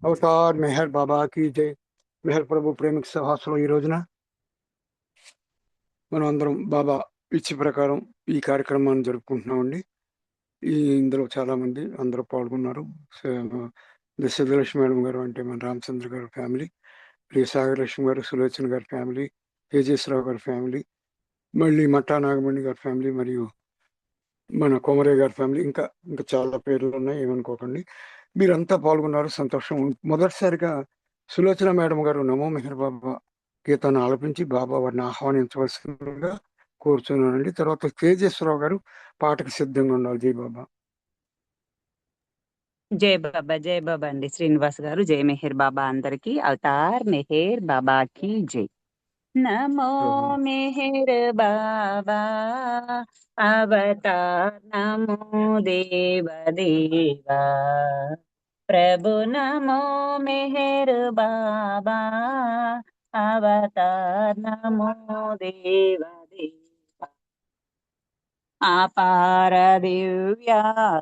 Avatar Meher బాబాకి జై. మెహర్ ప్రభు ప్రేమిక సహాస్లో ఈ రోజున మనం అందరం బాబా ఇచ్చి ప్రకారం ఈ కార్యక్రమాన్ని జరుపుకుంటున్నామండి. ఇందులో చాలా మంది అందరూ పాల్గొన్నారు. సిద్ధలక్ష్మి మేడం గారు అంటే మన రామచంద్ర గారి ఫ్యామిలీ, సాగరలక్ష్మి గారు, సులోచన గారి ఫ్యామిలీ, తేజేశ్వరరావు గారి ఫ్యామిలీ, మళ్ళీ మట్టా నాగమణి గారి ఫ్యామిలీ, మరియు మన కోమరయ్య గారి ఫ్యామిలీ, ఇంకా ఇంకా చాలా పేర్లు ఉన్నాయి, ఏమనుకోకండి. మీరంతా పాల్గొన్నారు, సంతోషం. మొదటిసారిగా సులోచన మేడం గారు నమో మెహర్ బాబా గీతాన్ని ఆలపించి బాబా వారిని ఆహ్వానించవలసిందిగా కోరుతున్నానండి. తర్వాత తేజేశ్వరరావు గారు పాటకు సిద్ధంగా ఉండాలి. జై బాబా. జై బాబా అండి. శ్రీనివాస్ గారు జై మెహర్ బాబా అందరికి. అవతార్ మెహర్ బాబాకి జై. నమో మెహర్ బాబా అవతార్ నమో దేవ దేవా ప్రభు నమో మెహర్ బాబా అవతార్ నమో దేవ దేవా అపార దివ్య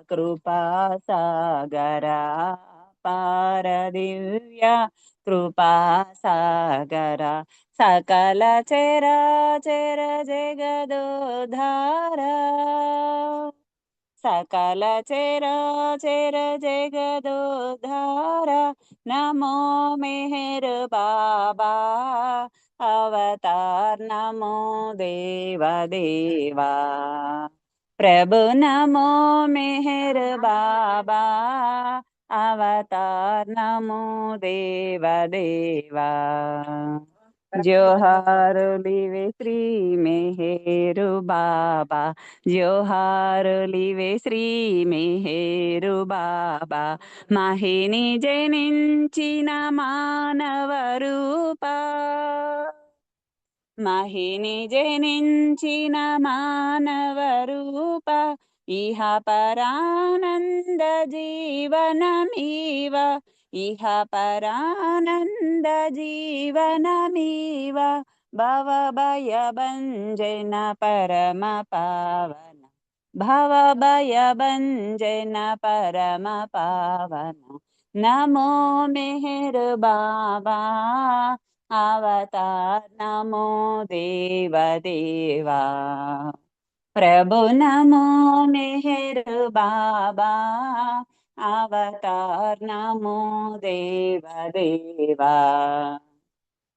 కృపా సాగరా అపార దివ్య కృపా సాగరా సకల చరాచర జగదోధారా సకల చరాచర జగదోధారా నమో మెహర్ బాబా అవతార్ నమో దేవ దేవా ప్రభు నమో మెహర్ బాబా అవతార్ నమో దేవ దేవా జోహారులివే శ్రీ మెహరు బాబా జోహారులివే శ్రీ మెహరు బాబా మహిని జనించిన మానవ రూపా మహిని జనించిన మానవ రూప ఇహ పరానంద జీవనమీవ ఇహ పరానంద జీవనమీవ భవ భయ భంజన పరమ పావన భవ భయ భంజన పరమ పావన నమో మెహర్ బాబా అవతార్ నమో దేవ దేవా ప్రభు నమో మెహర్ బాబా అవతార్ నమో దేవ దేవా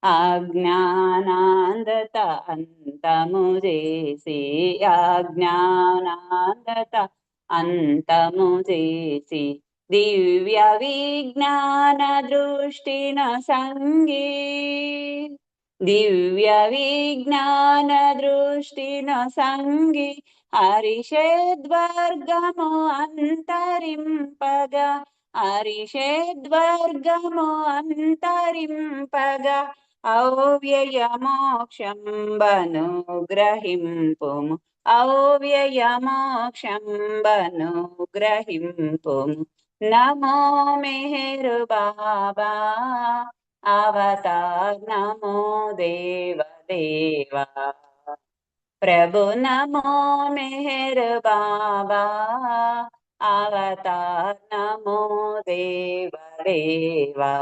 అజ్ఞానాందత అంతము చేసి అజ్ఞానాందత అంతము చేసి దివ్య విజ్ఞాన దృష్టిన సంగి దివ్య విజ్ఞాన దృష్టిన సంగి హరిషేద్వర్గము అంతరింపగా హరిషేద్వర్గము అంతరింపగా అవ్యయ మోక్షం బను గ్రహింపుము అవ్యయ మోక్షం బను గ్రహింపుము నమో మెహర్ బాబా అవతార్ నమో దేవ దేవా ప్రభు నమో మెహర్ బాబా అవతార్ నమో దేవ దేవా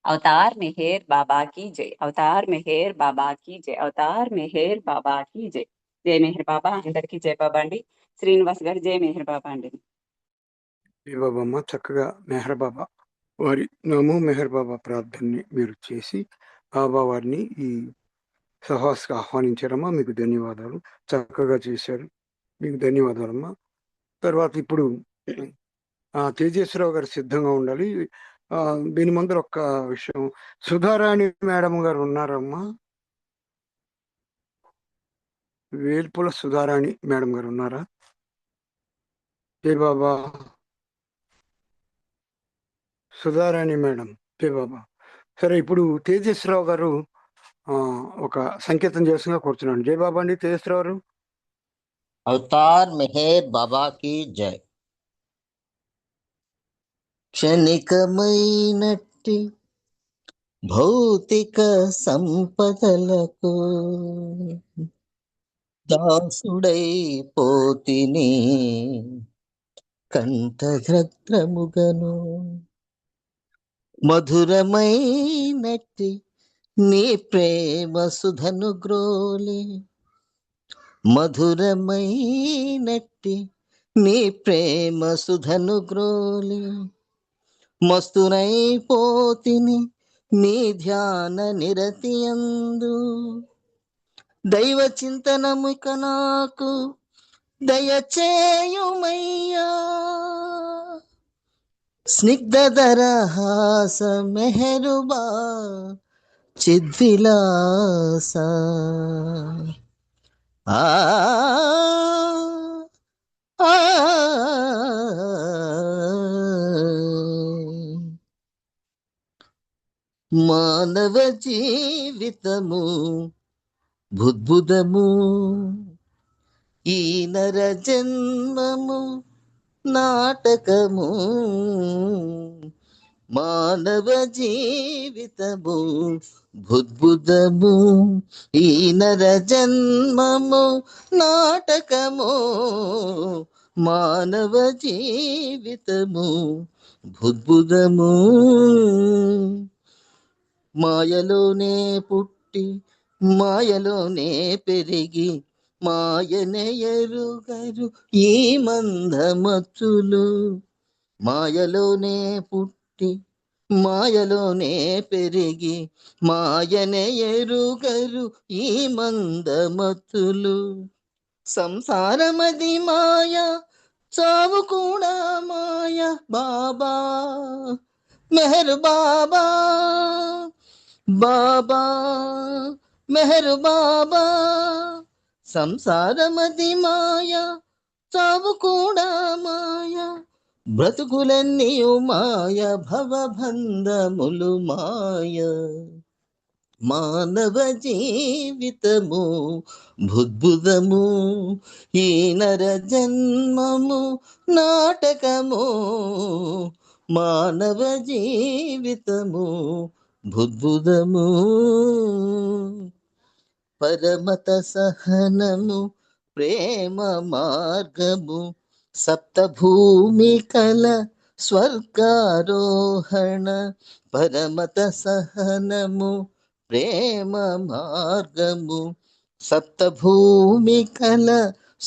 అవతార్ మెహర్ బాబా की जय అవతార్ మెహర్ బాబా की जय అవతార్ మెహర్ బాబా की जय జై మెహర్ బాబా అందరికీ జై బాబా అండి. శ్రీనివాస్ గారు జై మెహర్ బాబా అండి. జై బాబమ్మ. చక్కగా మెహర్ బాబా వారి నమో మెహర్ బాబా ప్రార్థనని మీరు చేసి బాబా వారిని ఈ సహాస్కి ఆహ్వానించారమ్మా. మీకు ధన్యవాదాలు. చక్కగా చేశారు, మీకు ధన్యవాదాలమ్మా. తర్వాత ఇప్పుడు తేజేశ్వరరావు గారు సిద్ధంగా ఉండాలి. దీని ముందర ఒక్క విషయం, సుధారాణి మేడం గారు ఉన్నారమ్మా. వేల్పుల సుధారాణి మేడం గారు ఉన్నారా? జై బాబా. సుధారాణి మేడం, జై బాబా. సరే, ఇప్పుడు తేజేశ్వరరావు గారు ఒక సంకేతం చేస్తున్నా కూర్చున్నాను. జై బాబా అండి. తేజేశ్వరరావు గారు. అవతార్ మెహర్ బాబా की जय. క్షణికమైనట్టి భౌతిక సంపదలకు దాసుడై పోతిని కంఠగ్రముగను మధురమైనట్టి నీ ప్రేమ సుధను గ్రోలి మధురమైనట్టి నీ ప్రేమ సుధను గ్రోలి మస్తునైపోతిని నీ ధ్యాన నిరతియందు దైవ చింతనముక నాకు దయచేయుమయ్యా స్నిగ్ధదరహాస మెహరుబా చిద్విలాస ఆ ఆ మానవ జీవితము బుద్భుదము ఈ నర జన్మము నాటకము మానవ జీవితము బుద్భుదము ఈ నర జన్మము నాటకము మానవ జీవితము బుద్భుదము మాయలోనే పుట్టి మాయలోనే పెరిగి మాయనే ఎరుగరు ఈ మందమతులు మాయలోనే పుట్టి మాయలోనే పెరిగి మాయనే ఎరుగరు ఈ మందమతులు సంసారమది మాయ చావు కూడా మాయ బాబా మెహర్ బాబా బాబా మెహర్ బాబా సంసారమది మాయ చావు కూడా మాయ బ్రతుకులన్నీయు మాయ భవబంధములు మాయ మానవ జీవితము బుద్భుదము ఈ నర జన్మము నాటకము మానవ జీవితము బుద్భుదము పరమత సహనము ప్రేమ మార్గము సప్తభూమి కల స్వర్గారోహణ పరమత సహనము ప్రేమ మార్గము సప్తభూమి కల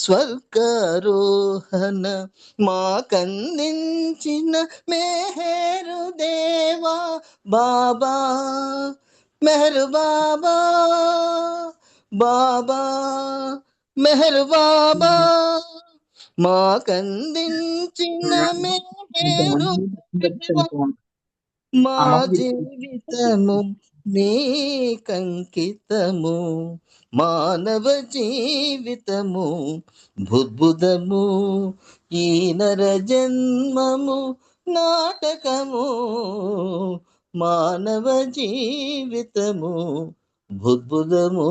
స్వర్గారోహణ మాకందించిన మెహరు దేవా బాబా మెహరు బాబా బాబా మెహరు బాబా మాకందించిన మెహరు దేవా మా జీవితము నీకంకితము మానవ జీవితము బుద్భుదము ఈ నర జన్మము నాటకము మానవ జీవితము బుద్భుదము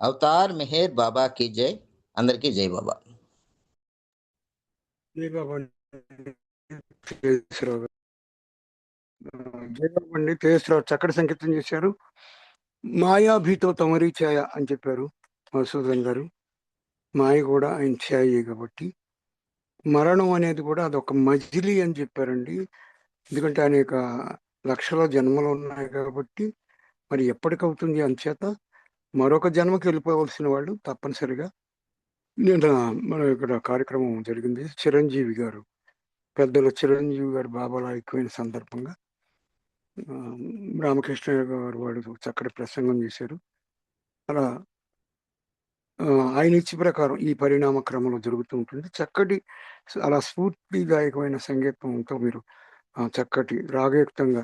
అవతార్ మెహర్ బాబా की जय అందరికీ జై బాబా జై బాబా తేజస్రావు గారు. జై బాబా అండి తేజస్రావు చక్కటి సంకేతం చేశారు. మాయాభీతో తమరి ఛాయ అని చెప్పారు మధుసూదన్ గారు. మాయ కూడా ఆయన ఛాయే కాబట్టి మరణం అనేది కూడా అదొక మజిలీ అని చెప్పారండి. ఎందుకంటే అనేక లక్షల జన్మలు ఉన్నాయి కాబట్టి మరి ఎప్పటికవుతుంది అంచేత మరొక జన్మకి వెళ్ళిపోవలసిన వాళ్ళు తప్పనిసరిగా నేను మన ఇక్కడ కార్యక్రమం జరిగింది. చిరంజీవి గారు పెద్దలు చిరంజీవి గారు బాబాలా ఎక్కువైన సందర్భంగా రామకృష్ణయ్య గారు వాడు చక్కటి ప్రసంగం చేశారు. అలా ఆయన ఇచ్చి ప్రకారం ఈ పరిణామ క్రమంలో జరుగుతూ ఉంటుంది. చక్కటి అలా స్ఫూర్తిదాయకమైన సంగీతంతో మీరు చక్కటి రాగయుక్తంగా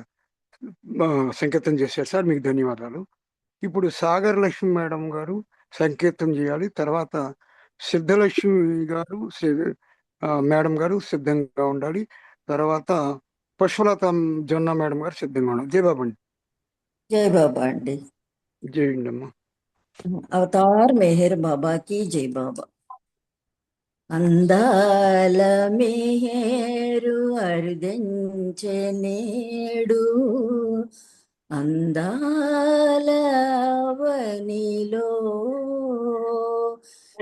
సంకేతం చేశారు సార్, మీకు ధన్యవాదాలు. ఇప్పుడు సాగర్ లక్ష్మి మేడం గారు సంకేతం చేయాలి. తర్వాత సిద్ధలక్ష్మి గారు మేడం గారు సిద్ధంగా ఉండాలి. తర్వాత పుష్పలత జొన్న మేడం గారు సిద్ధంగా ఉండాలి. జై బాబా అండి. జై బాబా అండి. జై అమ్మా. అవతార్ మెహర్ బాబాకి జై బాబా. అందాల మెహరు అరుదించె నేడు అందాలవనిలో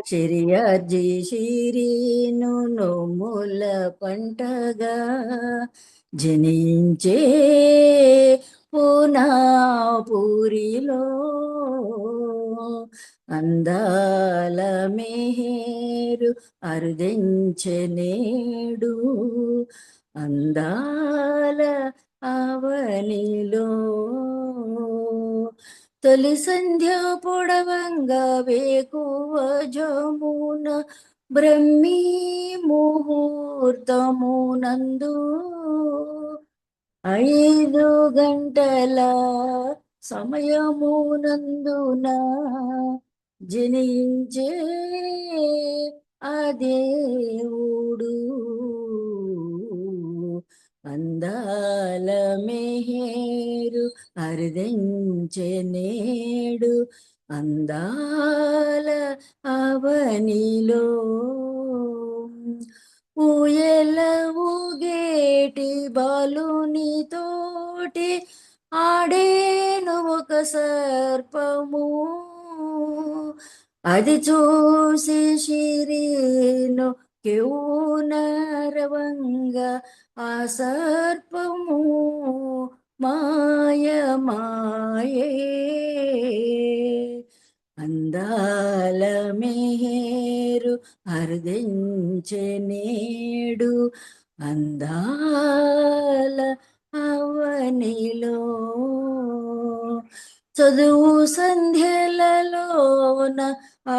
శిరియార్జి శిరీను నోముల పంటగా జనించే పూనాపూరిలో అందాల మేరు అరుదించె నేడు అందాల అవనిలో తొలి సంధ్య పొడవంగా వేకువ జమున బ్రహ్మీ ముహూర్తమునందు 5 గంటల సమయమునందున జనించే ఆ దేవుడు అందాల మేరు అరుదించె నేడు అందాల అవనిలో ఊయల ఊగేటి బాలుని తోటి ఆడేను ఒక సర్పము అది చూసి శిరీను కేవునరవంగా ఆ సర్పము మాయమాయే అందాల మేరు అరుదించె నేడు అందాల అవనిలో చదువు సంధ్యలలోన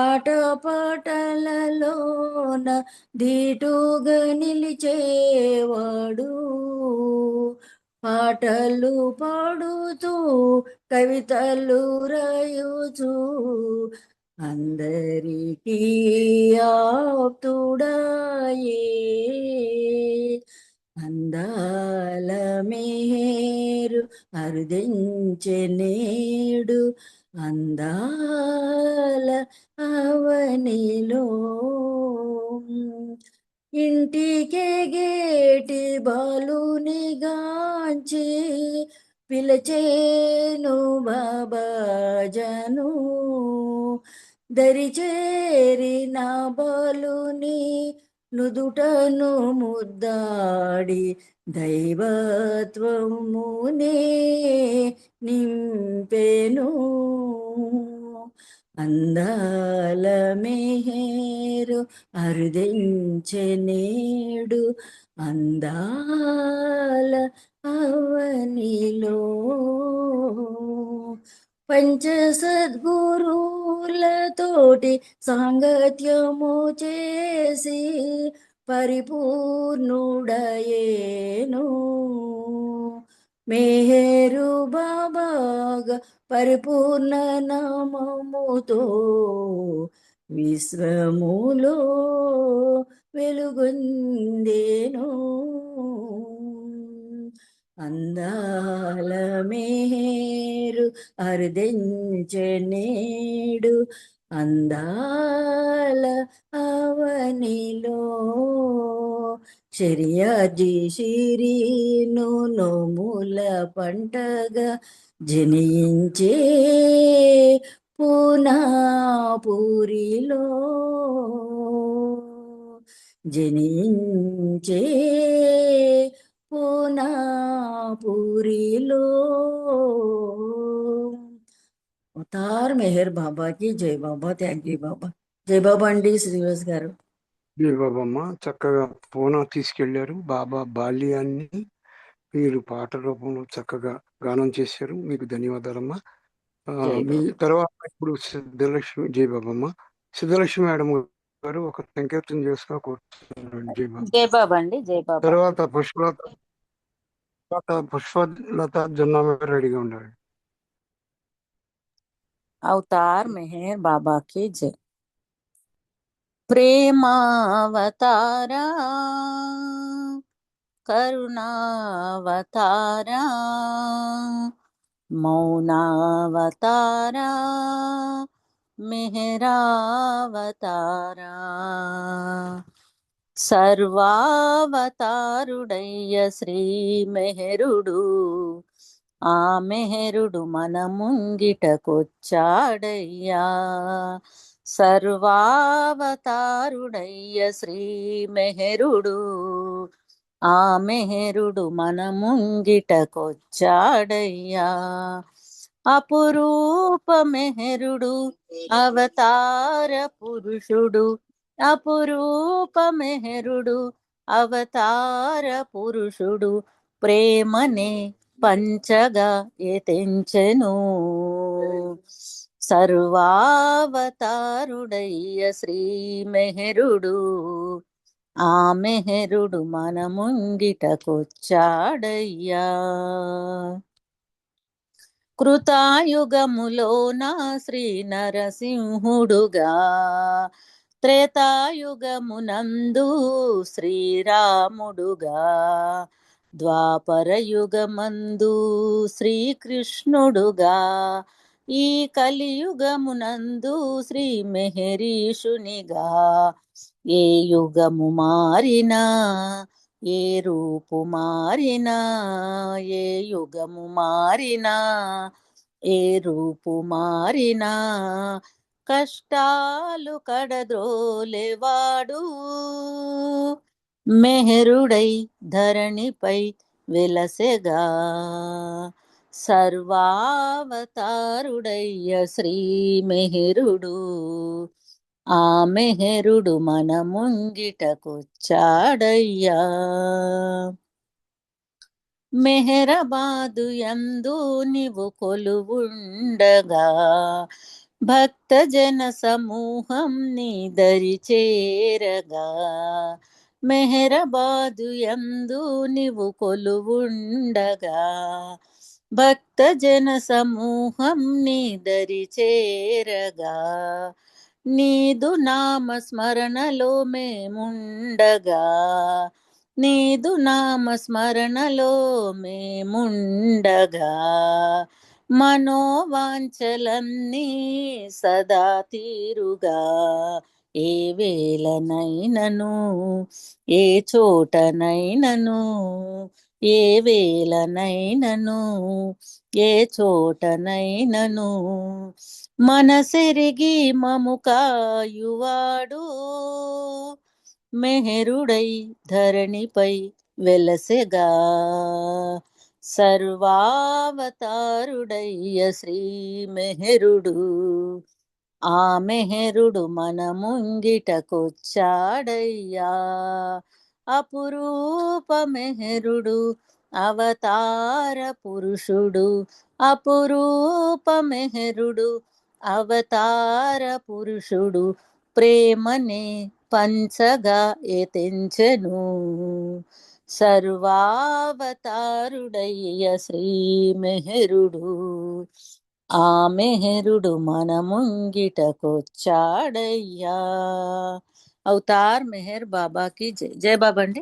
ఆటపాటలలోన దీటుగా నిలిచేవాడు పాటలు పాడుతూ కవితలు రాయుచు అందరికీ ఆప్తుడాయే అందాల మేరు అరుదించె నేడు అందాల అవనిలో ఇంటికెగేటి బాలుని గాంచి పిలచేను బాబాజను దరిచేరిన బాలుని నుదుటను ముద్దాడి దైవత్వమునే నింపెను అందాల మేరు అరుదించె నేడు అందాల అవనిలో పంచ సద్గురులతోటి సాంగత్యము చేసి పరిపూర్ణుడయేను మేరు బాబాగా పరిపూర్ణ నామముతో విశ్వములో వెలుగొందేను అందాల మేరు అరుదించె నేడు అందాల అవనిలో శరియాజి శిరీను నోముల పంటగా జనించే పూనాపూరిలో జనించే పూనాపూరిలో అవతార్ మెహర్ బాబాకి జై బాబా. థ్యాంక్ యూ బాబా. జై బాబా అండి శ్రీనివాస్ గారు. జై బాబమ్మ, చక్కగా పూనా తీసుకెళ్లారు. బాబా బాల్యాన్ని మీరు పాట రూపంలో చక్కగా గానం చేశారు. మీకు ధన్యవాదాలమ్మా. జై మీ బాబా. తర్వాత ఇప్పుడు సిద్ధలక్ష్మి, జై బాబమ్మ, సిద్ధలక్ష్మి మేడం గారు ఒక సంకీర్తన చేసుకో కోరుతున్నాను. జై బాబా. జై బాబా అండి. జై బాబా. తర్వాత పుష్పలత జొన్న రెడీగా ఉండాలి. అవతార్ మెహర్ బాబా की जय. ప్రేమావతారా కరుణావతారా మౌనావతారా మెహరావతారా సర్వావతారుడయ్య శ్రీ మెహరుడు ఆ మెహరుడు మన ముంగిటకొచ్చాడయ్యా. సర్వావతారుడయ్య శ్రీ మెహరుడు, ఆ మెహరుడు మన ముంగిటకొచ్చాడయ్యా. అపురూప మెహరుడు అవతార పురుషుడు, అపురూప మెహరుడు అవతార పురుషుడు, ప్రేమనే పంచగా ఎతెంచెను. సర్వావతారుడయ్య శ్రీ మెహరుడు, ఆ మెహరుడు మన ముంగిటకొచ్చాడయ్యా. కృతాయుగములోన శ్రీ నరసింహుడుగా, త్రేతాయుగమునందు శ్రీరాముడుగా, ద్వాపరయుగమందు శ్రీకృష్ణుడుగా, ఈ కలియుగమునందు శ్రీ మెహరీషునిగా, ఏ యుగము మారినా ఏ రూపు మారినా, ఏ యుగము మారినా ఏ రూపు మారినా, కష్టాలు కడద్రోలేవాడు మెహరుడై ధరణిపై వెలసెగా. సర్వావతారుడయ్య శ్రీ మెహరుడు, ఆ మెహరుడు మన ముంగిటకొచ్చాడయ్యా. మెహరబాదు యందు నీవు కొలువుండగా, భక్త జన సమూహం నీ దరి చేరగా. మెహరబాదు యందు నీవు కొలువుండగా, భక్త జన సమూహం నీ దరి చేరగా. నీదు నామ స్మరణలో మేముండగా, నీదు నామ స్మరణలో మేముండగా, మనోవాంఛలన్నీ సదా తీరుగా. ఏ వేళనైనను ఏ చోటనైనను, ఏ వేళనైనను ఏ చోటనైనను, మనసెరిగి మము కాయువాడు మెహరుడై ధరణిపై వెలసెగా. సర్వావతారుడయ్య శ్రీ మెహరుడు, ఆ మెహరుడు మన ముంగిటకొచ్చాడయ్యా. అపురూప మెహరుడు అవతార పురుషుడు, అపురూప మెహరుడు అవతార పురుషుడు, ప్రేమనే పంచగా ఎతెంచెను. సర్వావతారుడయ్య శ్రీ మెహరుడు, ఆ మెహరుడు మన ముంగిటకొచ్చాడయ్యా. అవతార్ మెహర్ బాబాకి జై. జై బాబా అండి,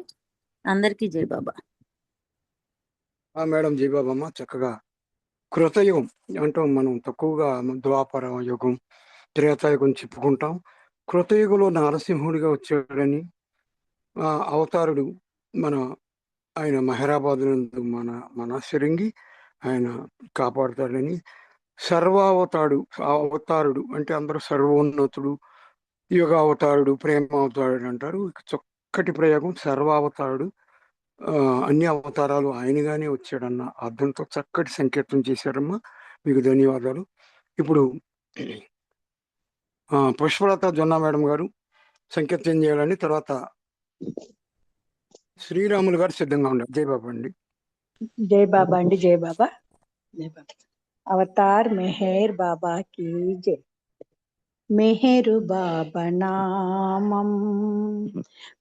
అందరికీ జై బాబా. మేడం జీబాబమ్మ చక్కగా కృతయుగం అంటూ మనం తక్కువగా ద్వాపర యుగం, త్రేతాయుగం చెప్పుకుంటాం. కృతయుగంలో నరసింహుడిగా వచ్చాడని, అవతారుడు మన ఆయన మెహరాబాద్ నందు మన సిరింగి ఆయన కాపాడుతాడని, అవతారుడు అంటే అందరూ సర్వోన్నతుడు, యుగావతారుడు, ప్రేమ అవతారుడు అంటారు. చక్కటి ప్రయోగం సర్వావతారుడు, అన్ని అవతారాలు ఆయనగానే వచ్చాడన్న అర్థంతో చక్కటి సంకేతం చేశారమ్మా, మీకు ధన్యవాదాలు. ఇప్పుడు పుష్పలత జొన్న మేడం గారు సంకేతం చేయాలని, తర్వాత శ్రీరాములు గారు సిద్ధంగా ఉన్నారు. జై బాబా అండి. జై బాబా అండి, జై బాబా. జై బాబా. అవతార్ మెహర్ బాబా की जय. మెహరు బాబా నామం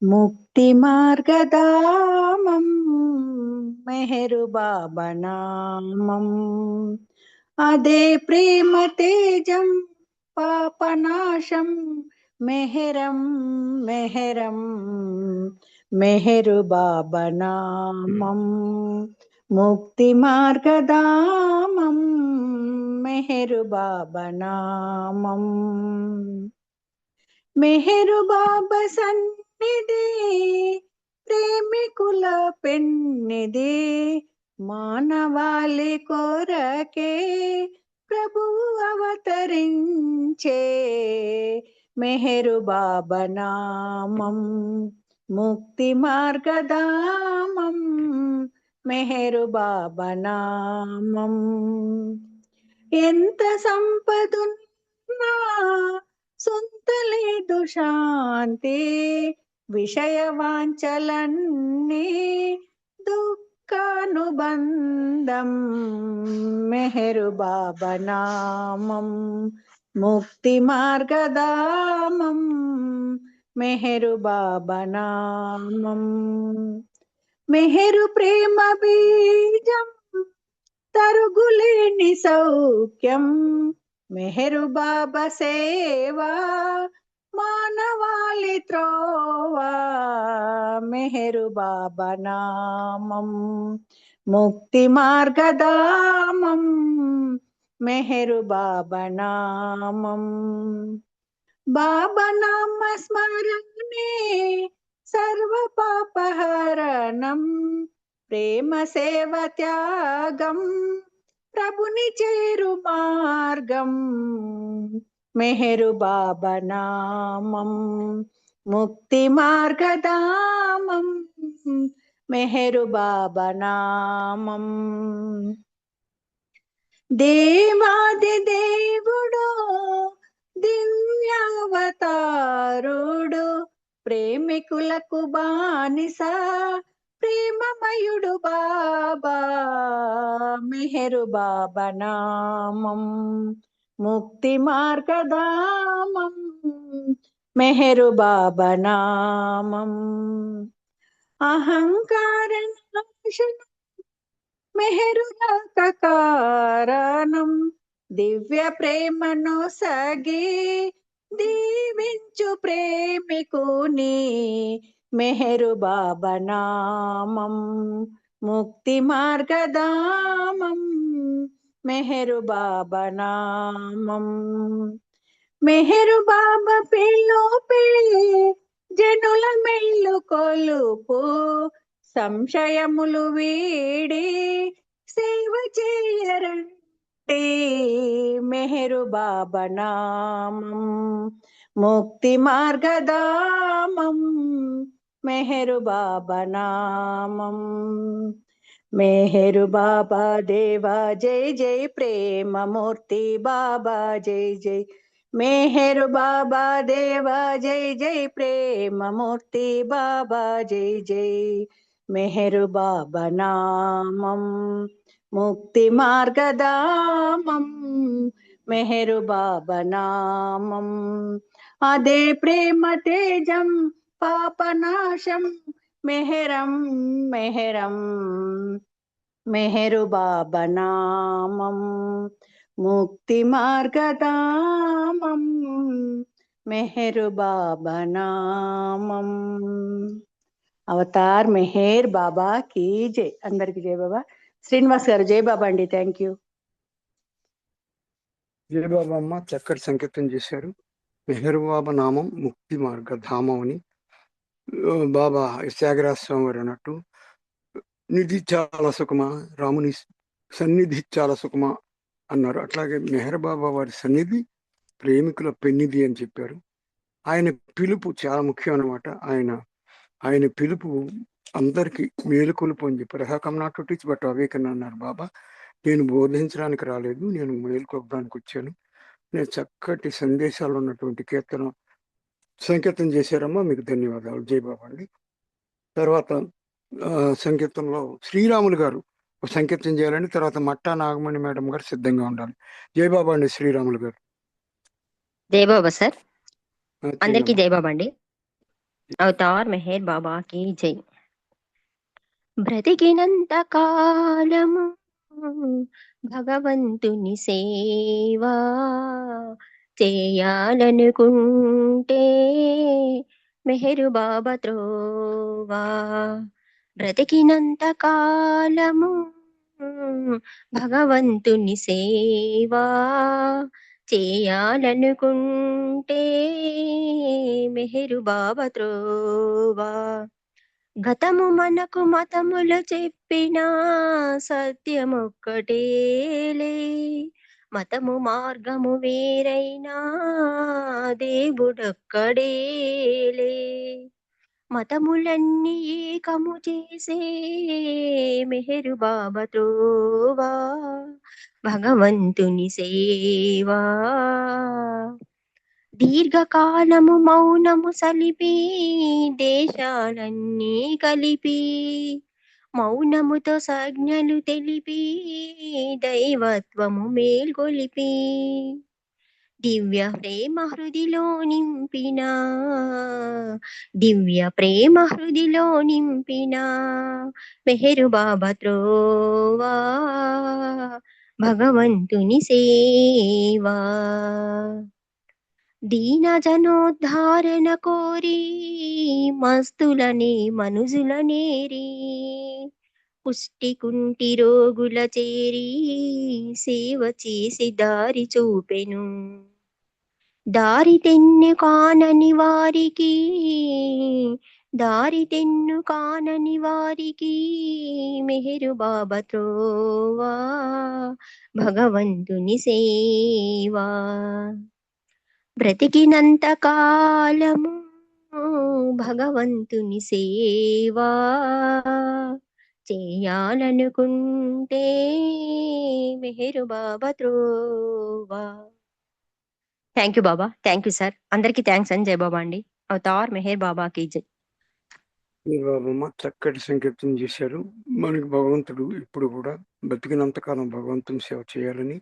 ముక్తి మార్గదామం, మెహరు బాబా నామం అదే ప్రేమ తేజం పాపనాశం. మెహరం మెహరం మెహరు బాబా నామం ముక్తి మార్గదామం, మెహరు బాబా నామం. మెహరు బాబా సన్నిధి ప్రేమికుల పెన్నిది, మానవాళి కొరకే ప్రభు అవతరించే మెహరు బాబా నామం ముక్తి మార్గధామం మెహరు బాబా నామం. ఎంత సంపదున్నా సొంత లేదు శాంతి విషయ వాంఛలన్నీ దుఃఖానుబంధం మెహరు బాబా నామం ముక్తి మార్గధామం మెహరు బాబా నామం. మెహరు ప్రేమ బీజం తరుగులేని సౌఖ్యం మెహరు బాబా సేవా మానవాళి త్రోవా మెహరు బాబా నామం ముక్తి మార్గధామం మెహరు బాబా నామం. బాబా నామ స్మరణే సర్వ పాపహరణం ప్రేమ సేవ త్యాగం ప్రభుని చేరు మార్గం మెహరు బాబా నామం ముక్తి మార్గధామం మెహరు బాబా నామం. దేవాది దేవుడు దివ్యావతారుడు ప్రేమికులకు బానిస ప్రేమమయుడు బాబా మెహరు బాబా నామం ముక్తి మార్గధామం మెహరు బాబా నామం. అహంకార నాశనం మెహరు కారణం దివ్య ప్రేమను సగి దీవించు ప్రేమికుని మెహరు బాబా నామం ముక్తి మార్గధామం మెహరు బాబా నామం. మెహరు బాబా పిలుపే జనుల మెల్లు కొలుపు సంశయములు వీడి సేవ చేయరండి మెహరు బాబా నామం ముక్తి మార్గధామం మెహరు బాబా నామం. మెహరు బాబా దేవా జై జై ప్రేమమూర్తి బాబా జై జై మెహరు బాబా దేవా జై జై ప్రేమమూర్తి బాబా జై జై మెహరు బాబా నామం ముక్తి మార్గధామం మెహరు బాబా నామం. అదే ప్రేమ తేజం పాపనాశం మెహరం మెహరం మెహరు బాబా నామం ముక్తి మార్గధామం మెహరు బాబా నామం. అవతార్ మెహర్ బాబా కీ జై. అందరికి జై బాబా. శ్రీనివాస్ గారు జై బాబా అండి. Thank you. జయ బాబా అమ్మ చక్కటి సంకేతం చేశారు. మెహరు బాబా నామం ముక్తి మార్గ ధామం అని బాబా త్యాగరాజ స్వామి వారు అన్నట్టు నిధి చాలా సుఖమా రాముని సన్నిధి చాలా సుఖమా అన్నారు. అట్లాగే మెహర్ బాబా వారి సన్నిధి ప్రేమికుల పెన్నిధి అని చెప్పారు. ఆయన పిలుపు చాలా ముఖ్యం అన్నమాట. ఆయన పిలుపు అందరికీ మేలుకొలుపు అని చెప్పారు. How come not to teach but awaken అన్నారు బాబా. నేను బోధించడానికి రాలేదు, నేను మేలుకొల్పడానికి వచ్చాను. నేను చక్కటి సందేశాలు ఉన్నటువంటి కీర్తన సంకీర్తన చేశారమ్మా, మీకు ధన్యవాదాలు. జై బాబా అండి. తర్వాత సంకీర్తనలో శ్రీరాములు గారు సంకీర్తన చేయాలండి. తర్వాత మట్టా నాగమణి మేడం గారు సిద్ధంగా ఉండాలి. జై బాబా అండి. శ్రీరాములు గారు. జై బాబా సార్. అందరికీ చేయమ్మా. జై బాబా అండి. అవతార్ మెహర్ బాబా కి జై. బ్రతికినంత కాలము భగవంతుని సేవా చేయాలనుకుంటే మెహరు బాబా త్రోవా. బ్రతికినంత కాలము భగవంతుని సేవా చేయాలనుకుంటే మెహరు బాబా త్రోవా. గతము మనకు మతములు చెప్పిన సత్యమొక్కటేలే. మతము మార్గము వేరైనా దేవుడొక్కడేలే. మతములన్నీ ఏకము చేసే మెహరు బాబా త్రోవా, భగవంతుని సేవా. దీర్ఘకాలము మౌనము సలిపి దేశాలన్నీ కలిపి, మౌనముతో సంజ్ఞలు తెలిపి దైవత్వము మేల్కొలిపి, దివ్య ప్రేమ హృదిలో నింపిన, దివ్య ప్రేమ హృదిలో నింపిన మెహరు బాబా త్రోవా, భగవంతుని సేవా. దీన జనోద్ధారణ కోరి మస్తులనే మనుజులనేరి, పుష్టి కుంటి రోగుల చేరి సేవ చేసి దారి చూపెను. దారి తెన్ను కానని వారికి, దారి తెన్ను కానని వారికి మెహరు బాబా త్రోవా, భగవంతుని సేవా. బ్రతికినంత కాలము భగవంతుని సేవా చేయాలనుకుంటే మెహరు బాబా త్రోవా. Thank you Baba, thank you sir. అందరికీ థ్యాంక్స్ అండి. జై బాబా అండి. అవతార్ మెహర్ బాబాకి జై. ఈ బాబమ్మ చక్కటి సంకీర్తన చేశారు. మనకి భగవంతుడు ఇప్పుడు కూడా బతికినంతకాలం భగవంతుని సేవ చేయాలని,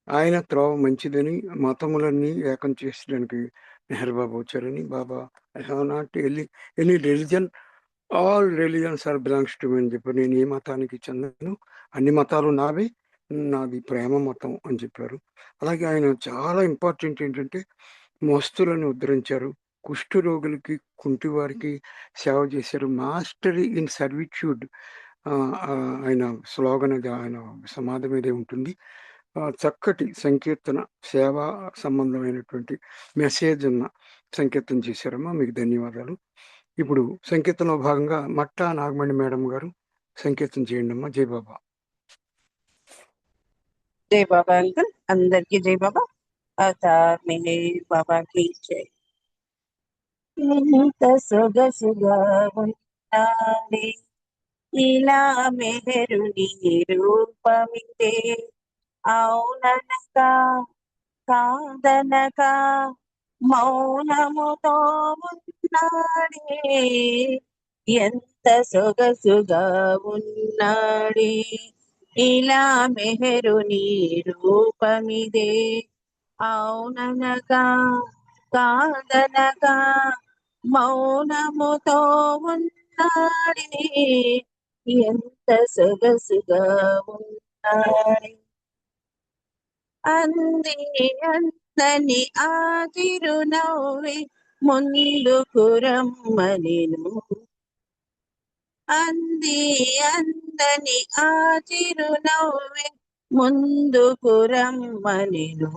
ఆయన త్రోవ మంచిదని, మతములన్నీ ఏకం చేసడానికి మెహర్ బాబా వచ్చారని. Baba I have not any religion, all religions are belongs to me అని చెప్పారు. నేను ఏ మతానికి చెందను, అన్ని మతాలు నావే, నాది ప్రేమ మతం అని చెప్పారు. అలాగే ఆయన చాలా ఇంపార్టెంట్ ఏంటంటే మస్తులను ఉద్ధరించారు, కుష్ఠ రోగులకి, కుంటి వారికి సేవ చేశారు. మాస్టరీ ఇన్ సర్విట్యూడ్ ఆయన స్లోగన్, అది ఆయన సమాధి మీదే ఉంటుంది. చక్కటి సంకీర్తన, సేవా సంబంధమైనటువంటి మెసేజ్ ఉన్న సంకీర్తన చేశారమ్మా, మీకు ధన్యవాదాలు. ఇప్పుడు సంకీర్తనలో భాగంగా మట్టా నాగమణి మేడం గారు సంకీర్తన చేయండి అమ్మా. జై బాబా. జై బాబా అంకుల్, అందరికీ జై బాబా. అవతార్ మెహర్ బాబాకి జై. ఎంత సొగసుగా ఉన్నాడే ఇలా మెహరుని రూపమిదే, అవుననక కాదనక మౌనముతో ఉన్నాడే. ఎంత సొగసుగా ఉన్నాడే ఇలా మెహరుని రూపమిదే, అవుననక కాదనక మౌనముతో ఉన్నాడే. ఎంత సొగసుగా ఉన్నాడే. అంది అందని ఆ చిరునవ్వే ముందుకు రమ్మనెను, అంది అందని ఆ చిరునవ్వే ముందుకు రమ్మనెను.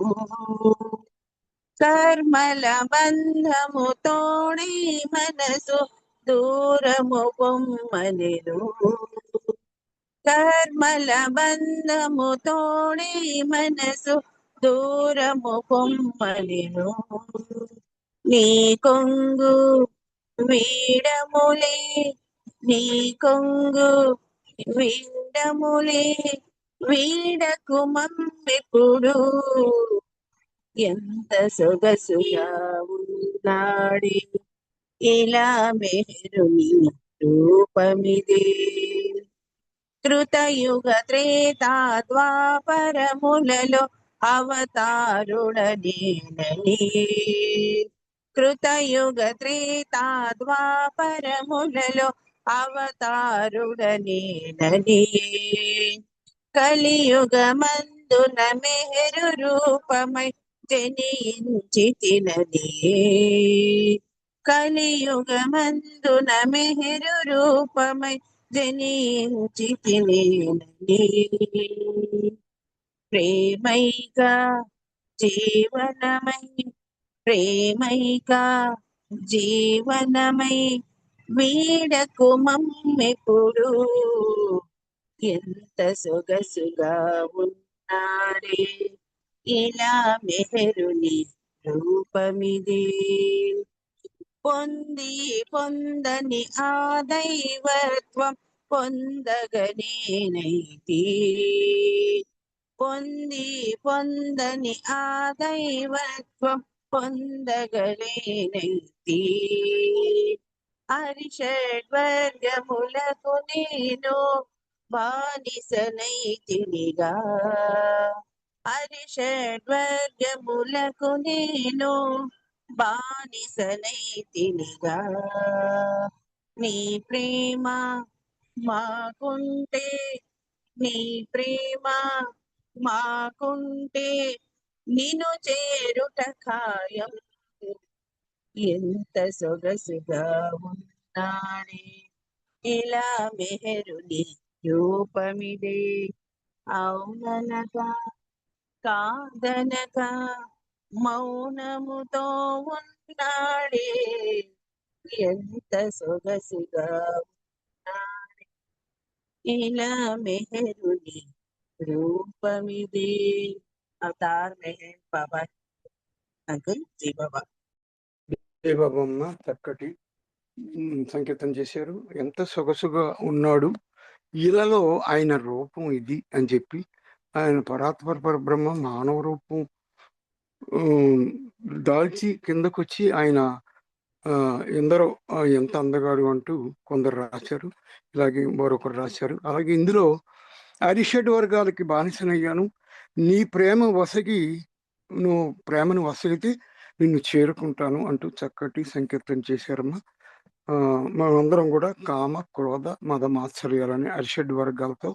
కర్మల బంధము తోడే మనసు దూరము పొమ్మనెను, కర్మల బంధము తోడే మనసు దూరము పొమ్మనెను. నీ కొంగు వీడములే, నీ కొంగు వీడములే, వీడకు మమ్మెప్పుడు. ఎంత సొగసుగా ఉన్నాడే ఇలా మెహరుని రూపమిదే. కృతయుగ త్రేతా ద్వాపరములలో అవతారుడనేనని, కృతయుగ త్రేతా ద్వాపరములలో అవతారుడనేనని, కలియుగమందున మెహరు రూపమై జనించి తినది, కలియుగమందున మెహరు రూపమై జనించి తినేనని. ప్రేమైక జీవనమై, ప్రేమైక జీవనమై వీడకు మమ్మెప్పుడు ఎంత సొగసుగా ఉన్నాడే ఇలా మెహరుని రూపమిది పొందని ఆ దైవత్వం పొందగనేనైతి పొందని ఆ దైవత్వం పొందగలేనైతి హరిషడ్వర్గములకు నేను బానిసనైతినిగా హరిషడ్వర్గములకు నేను బానిసనైతినిగా నీ ప్రేమ మాకుంటే నీ ప్రేమ మాకుంటే నిన్ను చేరుట ఖాయం ఎంత సొగసుగా ఉన్నాడే ఇలా మెహరుని రూపమిదే అవుననగా కాదనగా మౌనముతో ఉన్నాడే ఎంత సొగసుగా ఉన్నాడే ఇలా మెహరుని రూపమిదే అవతార్ మెహర్ బాబా అంకుల్ జీ బాబా జయబాబమ్మ చక్కటి సంకేతం చేశారు. ఎంత సొగసుగా ఉన్నాడు, ఇలాలో ఆయన రూపం ఇది అని చెప్పి, ఆయన పరాత్పర పరబ్రహ్మ మానవ రూపం దాల్చి కిందకొచ్చి ఆయన ఎందరో ఎంత అందగాడు అంటూ కొందరు రాశారు, ఇలాగే మరొకరు రాశారు. అలాగే ఇందులో అరిషడ్ వర్గాలకి బానిసనయ్యాను, నీ ప్రేమ వసగి నువ్వు ప్రేమను వసగితే నిన్ను చేరుకుంటాను అంటూ చక్కటి సంకీర్తన చేశారమ్మా. మనందరం కూడా కామ క్రోధ మద మాత్సర్యాలని అరిషడ్ వర్గాలతో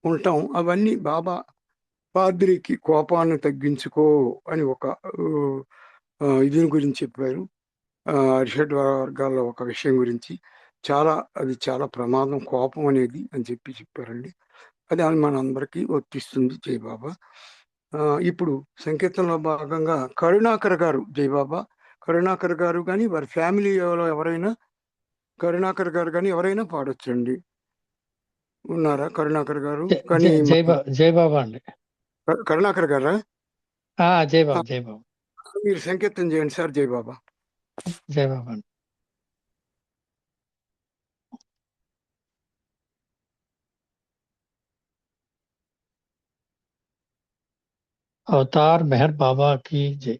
ఉంటాం. అవన్నీ బాబా పాద్రికి కోపాన్ని తగ్గించుకో అని ఒక దీని గురించి చెప్పారు. అరిషడ్ వర్గాల్లో ఒక విషయం గురించి అది చాలా ప్రమాదం కోపం అనేది అని చెప్పారండి. అది మనందరికీ వర్తిస్తుంది జయబాబా. ఇప్పుడు సంకీర్తనలో భాగంగా కరుణాకర్ గారు జయబాబా, కరుణాకర్ గారు కానీ వారి ఫ్యామిలీలో ఎవరైనా కరుణాకర్ గారు కానీ ఎవరైనా పాడొచ్చండి. ఉన్నారా కరుణాకర్ గారు? కానీ జయబాబా అండి. కరుణాకర్ గారా? జయబాబా. మీరు సంకీర్తన చేయండి సార్. జయబాబా. జయబాబా అండి. अवतार मेहर बाबा की जय।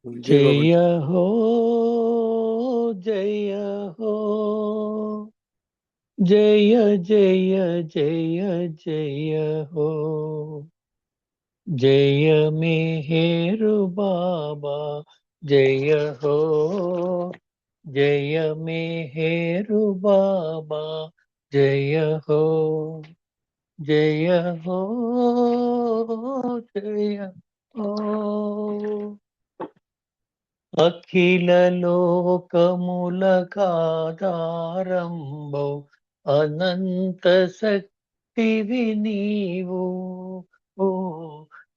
जय हो जय हो जय जय जय जय हो जय मेहर बाबा जय हो जय मेहर बाबा जय हो जय हो जय हो అఖిల లోకములకాధారంబౌ అనంత శక్తివి నీవు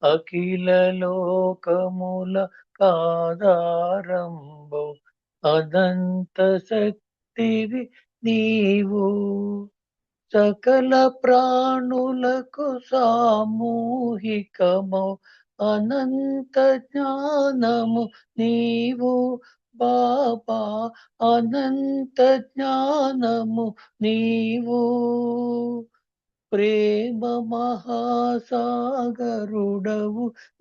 అఖిల లోకములకాధారంబౌ అనంత శక్తివి నీవు సకల ప్రాణులకు సామూహికమౌ అనంత జ్ఞానము నీవు బాబా అనంత జ్ఞానము నీవు ప్రేమ మహాసాగరుడవు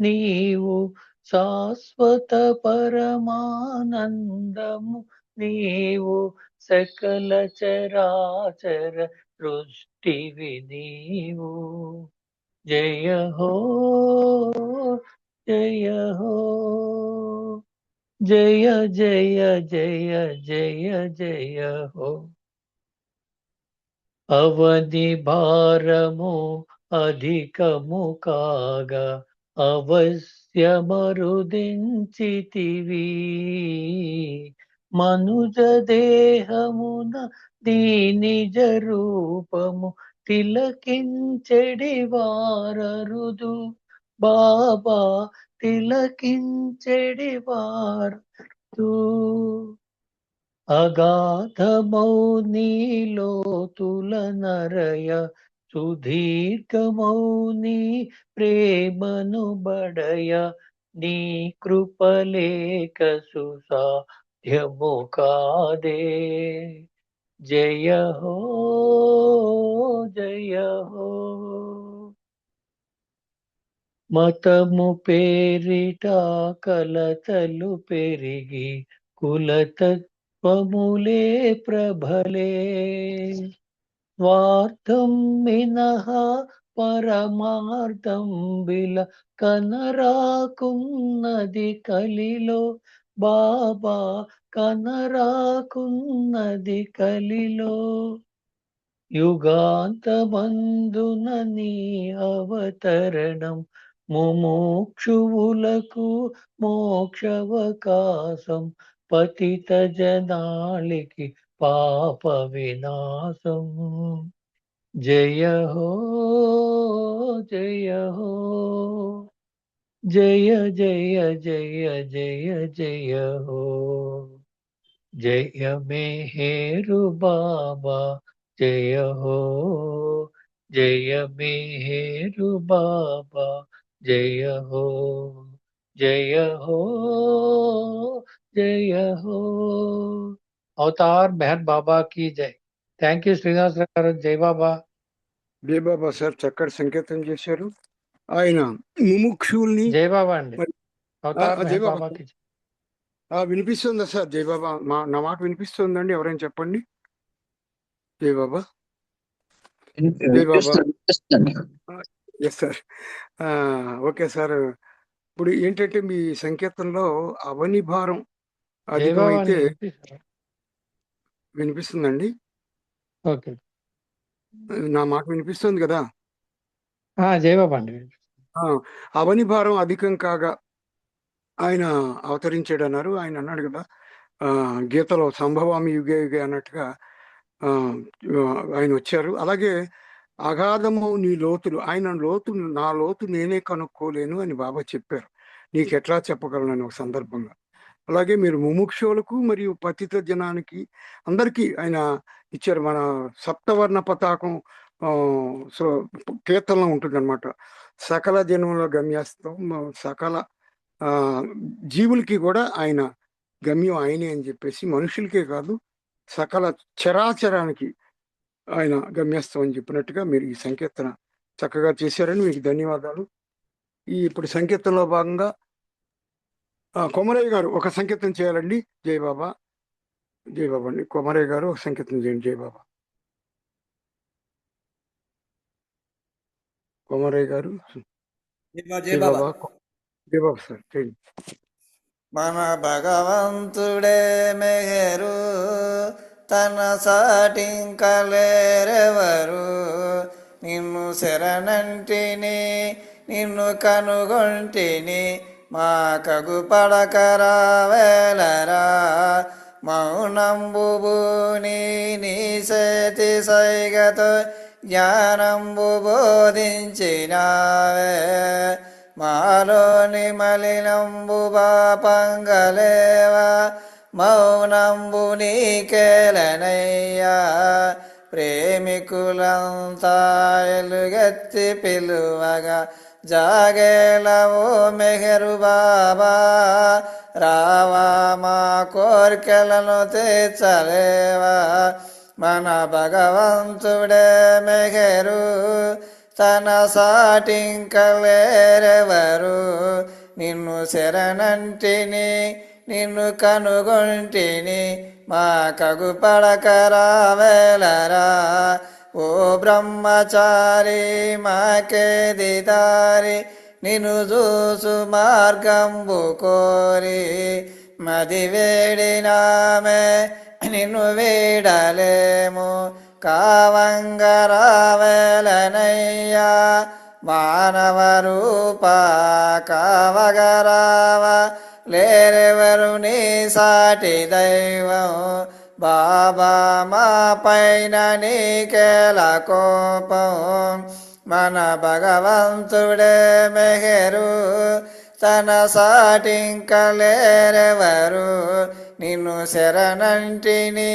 నీవు శాశ్వత పరమానందము నీవు సకల చరాచర సృష్టివి నీవు జయ హో జయ హో జయ జయ జయ జయ జయ హో అవని భారము అధికము కాగా అవశ్య శ్యమరుదించితివి మనుజ దేహమున నిజ రూపము తిలకించెడి వారరుదు బాబా తిలకించెడి వారదు అగాధమౌ నీలోతుల నరయ సుదీర్ఘమౌ నీ ప్రేమను బడయ నీ కృపలేక సుసాధ్యము కాదే జయ హో జయ హో మతము పేరిట కలతలు పెరిగి కులతత్వములే ప్రబలే స్వార్థం మినహా పరమార్థం బిల కనరాకున్నది కలిలో బాబా కనరాకున్నది కలిలో యుగాంతమందున నీ అవతరణం ముముక్షువులకు మోక్షవకాశం పతిత జనాళికి పాప వినాశం జయ హో జయ హో జయ జయ జయ జయ జయ హో జయ మెహేరు బాబా జయ హో జయ మెహేరు బాబా జయ హో జయ హో జయ హో అవతార్ మెహర్ బాబా की జై థ్యాంక్ యూ శ్రీనివాస్ గారు జై బాబా జై బాబా సార్ చక్కటి సంకేతం చేశారు. ఆయన ముముక్షుల్ని జై బాబా అండి మరి అవతార్ జై మెహర్ బాబా బాబా की జై వినిపిస్తుందా సార్? జై బాబా నా మాట వినిపిస్తుందండి? ఎవరైనా చెప్పండి. జై బాబా జై Baba. Yes sir. Okay sir. ఇప్పుడు ఏంటంటే మీ సంకేతంలో అవని భారం జై బాబా అధికమైతే అండి వినిపిస్తుందా? వినిపిస్తుందండి. ఓకే నా మాట వినిపిస్తుంది కదా? జై బాబా అండి అవని భారం అధికం కాగా ఆయన అవతరించాడన్నారు. ఆయన అన్నాడు కదా గీతలో సంభవామి యుగే యుగే అన్నట్టుగా ఆయన వచ్చారు. అలాగే అగాధము నీ లోతులు, ఆయన లోతు నా లోతు నేనే కనుక్కోలేను అని బాబా చెప్పారు. నీకెట్లా చెప్పగలను ఒక సందర్భంగా. అలాగే మీరు ముముక్షులకు మరియు పతిత జనానికి అందరికీ ఆయన ఇచ్చారు. మన సప్తవర్ణ పతాకం సో కీర్తనలో ఉంటుంది అనమాట. సకల జన్మల గమ్యాస్తం, సకల జీవులకి కూడా ఆయన గమ్యం ఆయనే అని చెప్పేసి, మనుషులకే కాదు సకల చరాచరానికి ఆయన గమ్యస్థం అని చెప్పినట్టుగా మీరు ఈ సంకీర్తన చక్కగా చేశారని మీకు ధన్యవాదాలు. ఇప్పుడు సంకీర్తనలో భాగంగా కొమరయ్య గారు ఒక సంకీర్తన చేయాలండి. జై బాబా. జై బాబా అండి. కొమరయ్య గారు ఒక సంకీర్తన చేయండి. జై బాబా. కొమరయ్య గారు. జై బాబా. జై బాబా సార్ చేయండి. మన భగవంతుడే మెహరు తన సాటింకలేరెవరు నిన్ను శరణంటిని నిన్ను కనుగొంటిని మా కగు పడకరావేలరా మౌనంబుని నీ చేతి సైగతో జ్ఞానంబు బోధించినావే మాలోని మలినంబు బాపంగలేవా మౌనంబు నీకేలనయ్యా ప్రేమికులంతా ఎలుగెత్తి పిలువగా జాగేలవో మెహరు బాబా రావా మా కోర్కెలను తీర్చలేవా మన భగవంతుడే మెహరు తన సాటింకలేరెవరు నిన్ను శరణంటిని నిన్ను కనుగొంటిని మా కగు పడకరావేలరా ఓ బ్రహ్మచారి మాకేది దారి నిన్ను చూసు మార్గంబు కోరి మది వేడినామే నిన్ను వీడలేము కావంగరావేలనయ్యా మానవ రూపా కావగరావా లేరెవరు నీ సాటి దైవం బాబా మా పైన నీకేల కోపం మన భగవంతుడే మెహరు తన సాటింక లేరెవరు నిన్ను శరణంటిని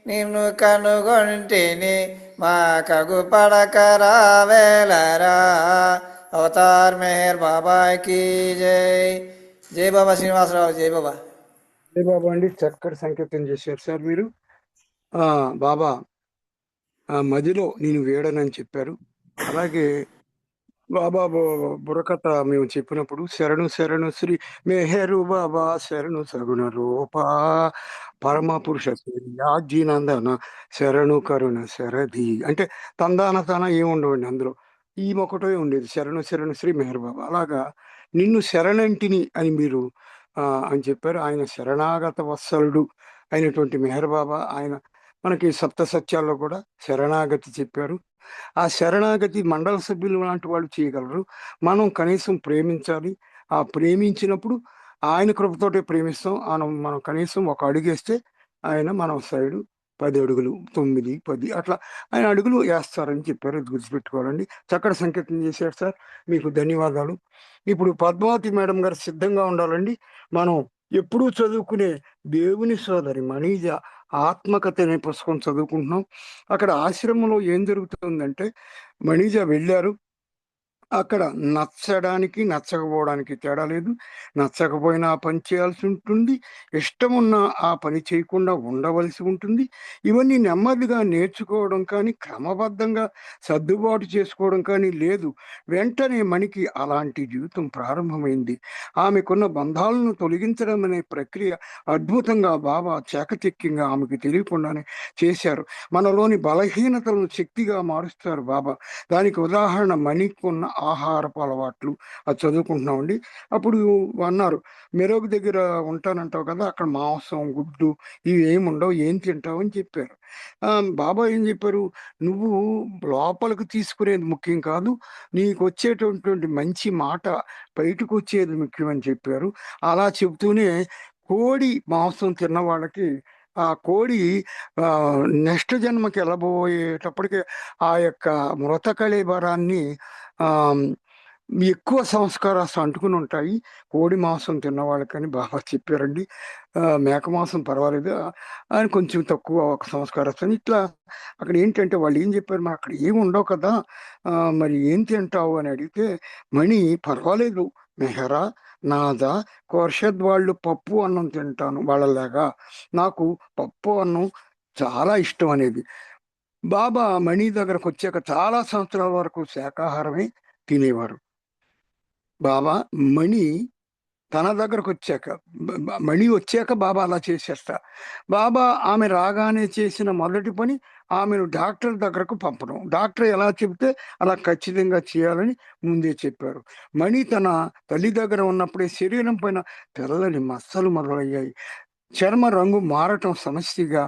నిన్ను కనుగొంటిని మా కగు పడకరా వేలరా అవతార్ మెహర్ బాబాకి జై. జై బాబా శ్రీనివాసరావు. జై బాబా. జై బాబా అండి, చక్కటి సంకేతం చేశారు సార్ మీరు. బాబా మదిలో నేను వేడనని చెప్పారు. అలాగే బాబా బుర్రకథ మేము చెప్పినప్పుడు శరణు శరణు శ్రీ మెహరు బాబా శరణు సగుణ రూపా పరమ పురుష యాజీనందన శరణు కరుణ శరధి అంటే తందాన తన ఏముండవండి అందులో, ఈ ఒకటే ఉండేది శరణు శరణు శ్రీ మెహరు బాబా. అలాగా నిన్ను శరణంటిని అని మీరు అని చెప్పారు. ఆయన శరణాగత వత్సలుడు అయినటువంటి మెహర్ బాబా ఆయన మనకి సప్త సత్యాల్లో కూడా శరణాగతి చెప్పారు. ఆ శరణాగతి మండల సభ్యులు లాంటి వాళ్ళు చేయగలరు. మనం కనీసం ప్రేమించాలి. ఆ ప్రేమించినప్పుడు ఆయన కృపతోటే ప్రేమిస్తాం. మనం కనీసం ఒక అడుగేస్తే ఆయన మనం సైడు 10 అడుగులు 9 10 అట్లా ఆయన అడుగులు వేస్తారని చెప్పారు. ఇది గుర్తుపెట్టుకోవాలండి. చక్కటి సంకేతం చేశారు సార్, మీకు ధన్యవాదాలు. ఇప్పుడు పద్మావతి మేడం గారు సిద్ధంగా ఉండాలండి. మనం ఎప్పుడూ చదువుకునే దేవుని సోదరి మణిజ ఆత్మకథ అనే పుస్తకం చదువుకుంటున్నాం. అక్కడ ఆశ్రమంలో ఏం జరుగుతుందంటే మణిజ వెళ్ళారు. అక్కడ నచ్చడానికి నచ్చకపోవడానికి తేడా లేదు. నచ్చకపోయినా ఆ పని చేయాల్సి ఉంటుంది, ఇష్టమున్న ఆ పని చేయకుండా ఉండవలసి ఉంటుంది. ఇవన్నీ నెమ్మదిగా నేర్చుకోవడం కానీ క్రమబద్ధంగా సర్దుబాటు చేసుకోవడం కానీ లేదు. వెంటనే మణికి అలాంటి జీవితం ప్రారంభమైంది. ఆమెకున్న బంధాలను తొలగించడం అనే ప్రక్రియ అద్భుతంగా బాబా చాకచక్యంగా ఆమెకు తెలియకుండానే చేశారు. మనలోని బలహీనతలను శక్తిగా మారుస్తారు బాబా. దానికి ఉదాహరణ మణికున్న ఆహారపు అలవాట్లు. అది చదువుకుంటున్నామండి. అప్పుడు అన్నారు, మెరోగు దగ్గర ఉంటానంటావు కదా, అక్కడ మాంసం గుడ్డు ఇవి ఏమి ఉండవు, ఏం తింటావు అని చెప్పారు. బాబా ఏం చెప్పారు, నువ్వు లోపలికి తీసుకునేది ముఖ్యం కాదు, నీకు వచ్చేటటువంటి మంచి మాట బయటకు వచ్చేది ముఖ్యం అని చెప్పారు. అలా చెబుతూనే కోడి మాంసం తిన్న వాళ్ళకి ఆ కోడి నెక్స్ట్ జన్మకి వెళ్ళబోయేటప్పటికి ఆ యొక్క మృత కళేబరాన్ని ఎక్కువ సంస్కారాలు అంటుకుని ఉంటాయి కోడి మాంసం తిన్న వాళ్ళకని బాగా చెప్పారండి. మేక మాంసం పర్వాలేదు అని కొంచెం తక్కువ ఒక సంస్కారస్తని ఇట్లా. అక్కడ ఏంటంటే వాళ్ళు ఏం చెప్పారు, మరి అక్కడ ఏమి ఉండవు కదా, మరి ఏం తింటావు అని అడిగితే మణి పర్వాలేదు మెహరా నాదా కోర్షద్ వాళ్ళు పప్పు అన్నం తింటాను వాళ్ళలాగా, నాకు పప్పు అన్నం చాలా ఇష్టం అనేది. బాబా మణి దగ్గరకు వచ్చాక చాలా సంవత్సరాల వరకు శాకాహారమే తినేవారు. బాబా మణి తన దగ్గరకు వచ్చాక మణి వచ్చాక బాబా అలా చేసేస్తా. బాబా ఆమె రాగానే చేసిన మొదటి పని ఆమెను డాక్టర్ దగ్గరకు పంపడం. డాక్టర్ ఎలా చెబితే అలా ఖచ్చితంగా చేయాలని ముందే చెప్పారు. మణి తన తల్లి దగ్గర ఉన్నప్పుడే శరీరం పైన తెల్లని మచ్చలు మొదలయ్యాయి. చర్మ రంగు మారటం సమస్యగా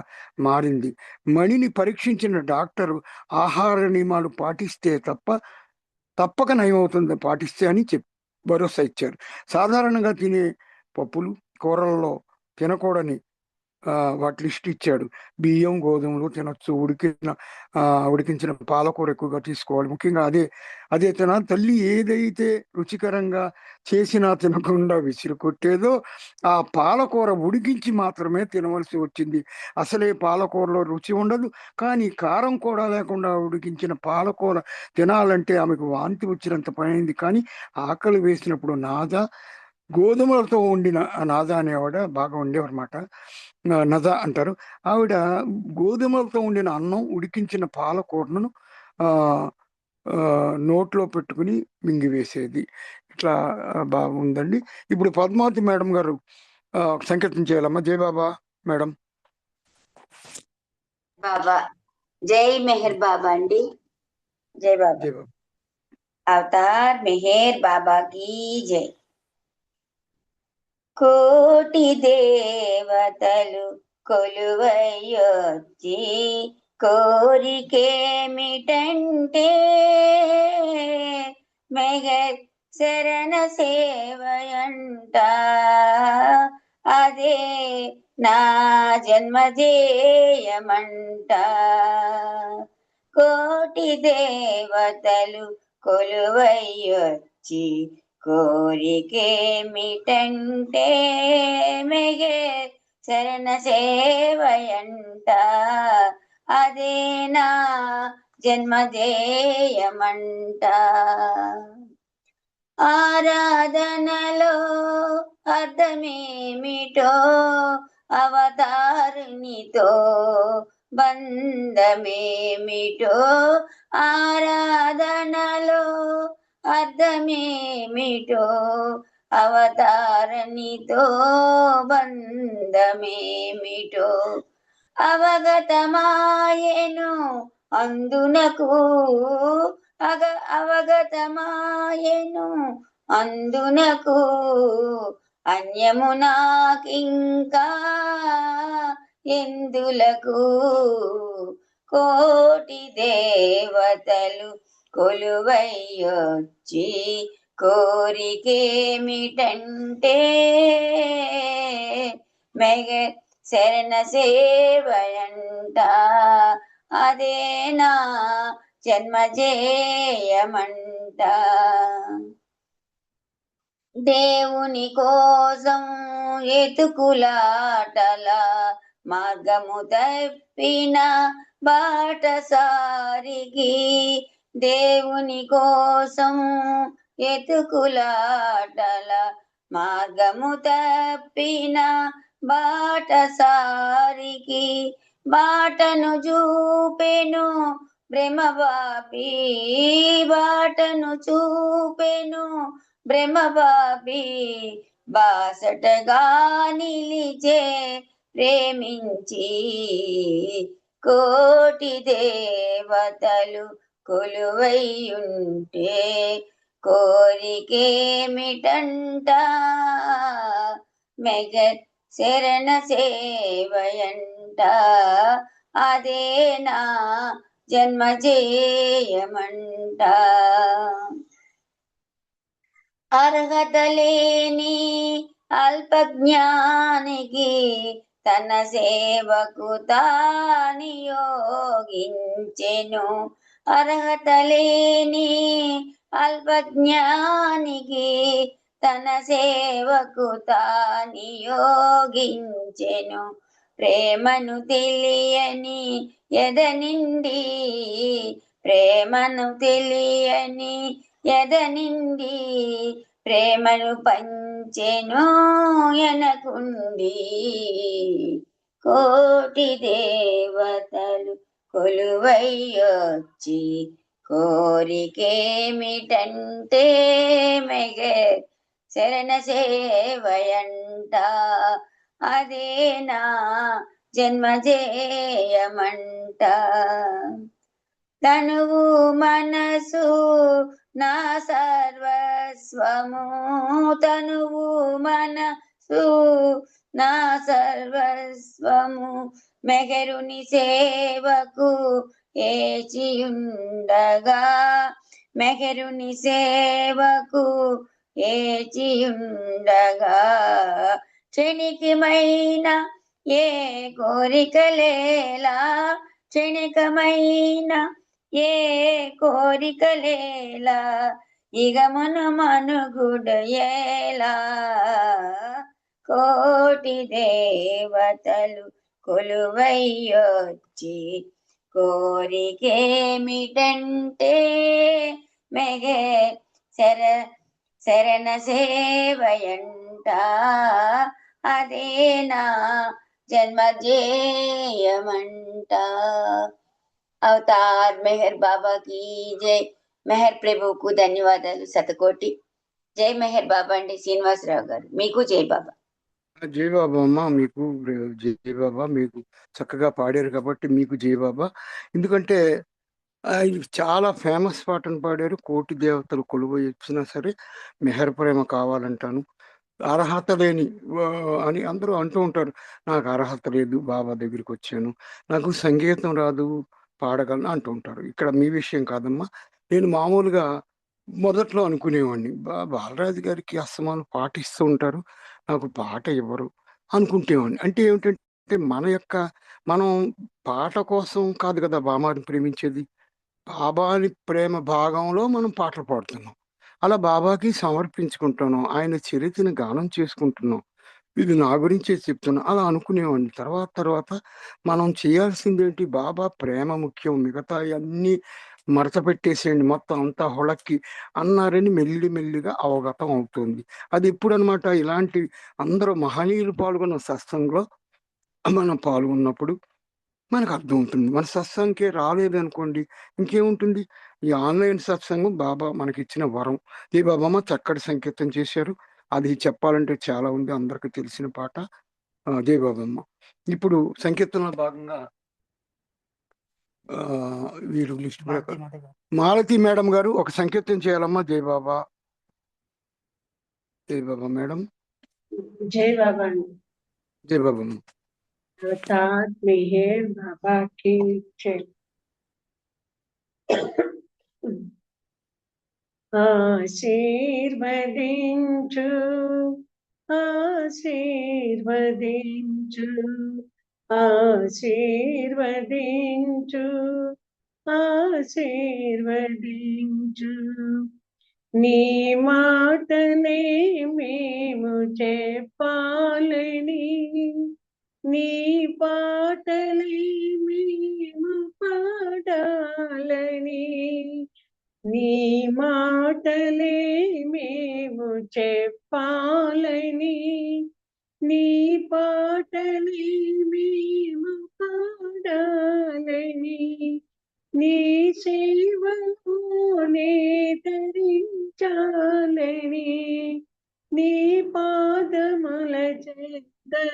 మారింది. మణిని పరీక్షించిన డాక్టరు ఆహార నియమాలు పాటిస్తే తప్పక నయమవుతుంది పాటిస్తే అని భరోసా ఇచ్చారు. సాధారణంగా తినే పప్పులు కూరల్లో తినకూడని వాటి లిస్ట్ ఇచ్చాడు. బియ్యం గోధుమలు తినొచ్చు, ఉడికించిన పాలకూర ఎక్కువగా తీసుకోవాలి, ముఖ్యంగా అదే తినాలి. తల్లి ఏదైతే రుచికరంగా చేసినా తినకుండా విసిరి కొట్టేదో ఆ పాలకూర ఉడికించి మాత్రమే తినవలసి వచ్చింది. అసలే పాలకూరలో రుచి ఉండదు, కానీ కారం కూడా లేకుండా ఉడికించిన పాలకూర తినాలంటే ఆమెకు వాంతి వచ్చినంత పైంది. కానీ ఆకలి వేసినప్పుడు నాదా గోధుమలతో వండిన నాదా అనేవాడ బాగా వండేవారన్నమాట, నజ అంటారు. ఆవిడ గోధుమలతో వండిన అన్నం ఉడికించిన పాలకూరను నోట్లో పెట్టుకుని మింగివేసేది. ఇట్లా బాగుందండి. ఇప్పుడు పద్మావతి మేడం గారు సంకేతం చేయాలమ్మా. జై బాబా మేడం. బాబా జై మెహర్ బాబా అండి. జై బాబా. జై బాబా. అవతార్ మెహర్ బాబా కీ జై. కోటి దేవతలు కొలువయ్యొచ్చి కోరికేమిటంటే మెహర్ శరణ సేవయంట అదే నా జన్మజేయమంట కోటి దేవతలు కొలువయ్యొచ్చి కోరికేమిటంటే మెగే శరణ సేవయంట అదే నా జన్మజేయమంట ఆరాధనలో అర్థమేమిటో అవతారునితో బంధమేమిటో ఆరాధనలో అర్థమేమిటో అవతారనితో బంధమేమిటో అవగతమాయెను అందునకు అవగతమాయెను అందునకు అన్యము నాకింకా ఎందులకు కోటి దేవతలు కొలువయ్యొచ్చి కోరికేమిటంటే మెగ శరణ సేవయంట అదే నా జన్మజేయమంట దేవుని కోసం ఎతుకులాటల మార్గము తప్పిన బాటసారికి దేవుని కోసం ఎతుకులాటల మార్గము తప్పిన బాటసారికి బాటను చూపెను బ్రహ్మబాపి బాటను చూపెను బ్రహ్మబాపి బాసటగా నిలిచే ప్రేమించి కోటి దేవతలు కొలువైయుంటే కోరికేమిటంట మెగ శరణ సేవయంట అదే నా జన్మజేయమంట అర్హత లేని అల్పజ్ఞానికి తన సేవకు తానియోగించెను అర్హత లేని అల్పజ్ఞానికి తన సేవకు తానియోగించెను ప్రేమను తెలియని ఎద నిండి ప్రేమను తెలియని ఎద నిండి ప్రేమను పంచెను ఎనకుండి కోటి దేవతలు కొలువయ్యొచ్చి కోరికేమిటంటే మెగ శరణ సేవయంట అదే నా జన్మజేయమంట తనువు మనసు నా సర్వస్వము తనువు మనసు నా సర్వస్వము మెగరుని సేవకు ఏచియుండగా మెగరుని సేవకు ఏచియుండగా క్షణికమైన ఏ కోరికలేలా క్షణికమైన ఏ కోరికలేలా ఇగమును మనుగుడయేలా కోటి దేవతలు కొలువయ్యొచ్చి కోరికేమిటంటే మెగే శరణ సేవయంట అదే నా జన్మజేయమంట అవతార్ మెహర్ బాబా की जय మెహర్ ప్రభుకు ధన్యవాదాలు శతకోటి జై మెహర్ బాబా అండి శ్రీనివాసరావు గారు మీకు జై బాబా జై బాబా అమ్మ మీకు జై బాబా మీకు చక్కగా పాడారు కాబట్టి మీకు జై బాబా ఎందుకంటే ఇది చాలా ఫేమస్ పాటను పాడారు కోటి దేవతలు కొలువు ఇచ్చినా సరే మెహర్ ప్రేమ కావాలంటాను అర్హత లేని అని అందరూ అంటూ ఉంటారు నాకు అర్హత లేదు బాబా దగ్గరికి వచ్చాను నాకు సంగీతం రాదు పాడగలను అంటూ ఉంటారు ఇక్కడ మీ విషయం కాదమ్మా నేను మామూలుగా మొదట్లో అనుకునేవాడిని. బాలరాజు గారికి అస్తమానం పాట ఇస్తూ ఉంటారు. నాకు పాట ఇవ్వరు అనుకుంటేవాడిని. అంటే ఏమిటంటే మనం పాట కోసం కాదు కదా బాబాని ప్రేమించేది. బాబాని ప్రేమ భాగంలో మనం పాటలు పాడుతున్నాం. అలా బాబాకి సమర్పించుకుంటున్నాం. ఆయన చరిత్రని గానం చేసుకుంటున్నాం. ఇది నా గురించే చెప్తున్నా. అలా అనుకునేవాడిని. తర్వాత మనం చేయాల్సిందేంటి, బాబా ప్రేమ ముఖ్యం. మిగతాయన్నీ మడతపెట్టేసేయండి మొత్తం అంతా హుళక్కి అన్నారని మెల్లిగా అవగతం అవుతుంది. అది ఎప్పుడనమాట, ఇలాంటి అందరూ మహనీయులు పాల్గొన్న సత్సంగంలో మనం పాల్గొన్నప్పుడు మనకు అర్థమవుతుంది. మన సత్సంగకే రాలేదనుకోండి, ఇంకేముంటుంది? ఈ ఆన్‌లైన్ సత్సంగం బాబా మనకిచ్చిన వరం. ఈ బాబమ్మ చక్కటి సంకీర్తన చేశారు. అది చెప్పాలంటే చాలా ఉంది. అందరికి తెలిసిన పాట. జై బాబమ్మ. ఇప్పుడు సంకీర్తనలో భాగంగా వీరు లిస్ట్ ప్రకారం మాలతి మేడం గారు ఒక సంకీర్తన చేయాలమ్మా. జై బాబా. జై బాబా మేడం. जय बाबा జై బాబమ్మ. अवतार मेहर बाबा की जय। ఆశీర్వదించు ఆశీర్వదించు ఆశీర్వదించు ఆశీర్వదించు నీ మాటనే మేము చెప్పాలని నీ పాటలే మేము పాడాలని నీ మాటలే మేము చెప్పాలని నీ పాటలే మేము పాడాలని నీ సేవలోనే ధరించాలని నీ పాదముల చెందవరగాలని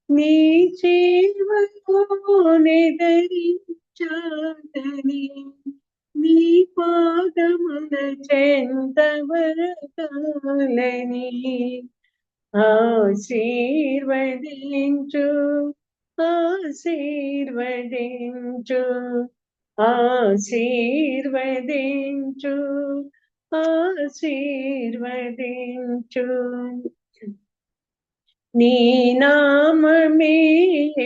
నీ సేవలోనే ధరించాలని నీ పాదముల చెందవరగాలని ఆశీర్వదించు ఆశీర్వదించు ఆశీర్వదించు ఆశీర్వదించు నీ నామమే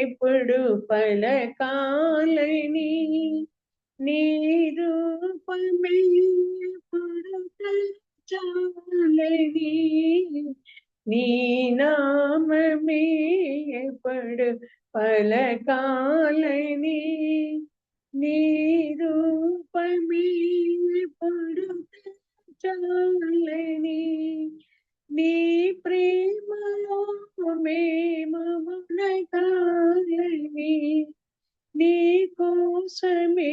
ఎప్పుడు పలకాలని నీ రూపమే ఎప్పుడు తలచాలని నీ నామమే ఎప్పుడు పలకాలని నీ రూపమే ఎప్పుడు తలచాలని నీ ప్రేమలో మేము మునగాలని నీ కోసమే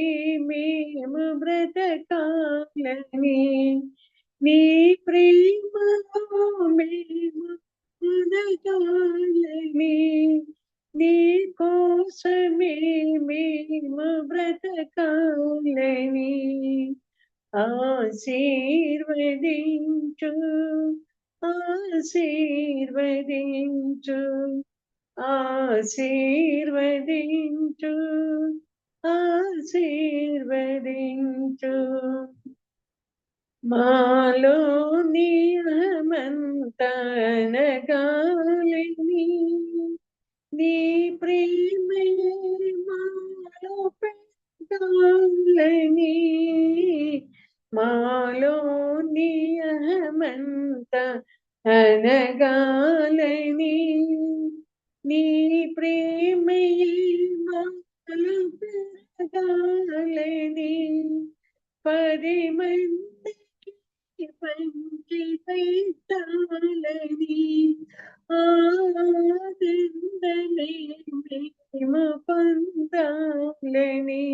మేము బ్రతకాలని నీ ప్రేమలో మేము మునగాలని నీ కోసమే మేము బ్రతకాలని ఆశీర్వదించు ఆశీర్వదించు ఆశీర్వదించు ఆశీర్వదించు మాలో నియమంతనగాలని నీ ప్రేమే మాలో పెట్టాలని మాలో నియమంత అనగాలని నీ ప్రేమే మాలో పెరగాలని 10 మందికి పంచి పెట్టాలని ఆనందమే మేము పొందాలని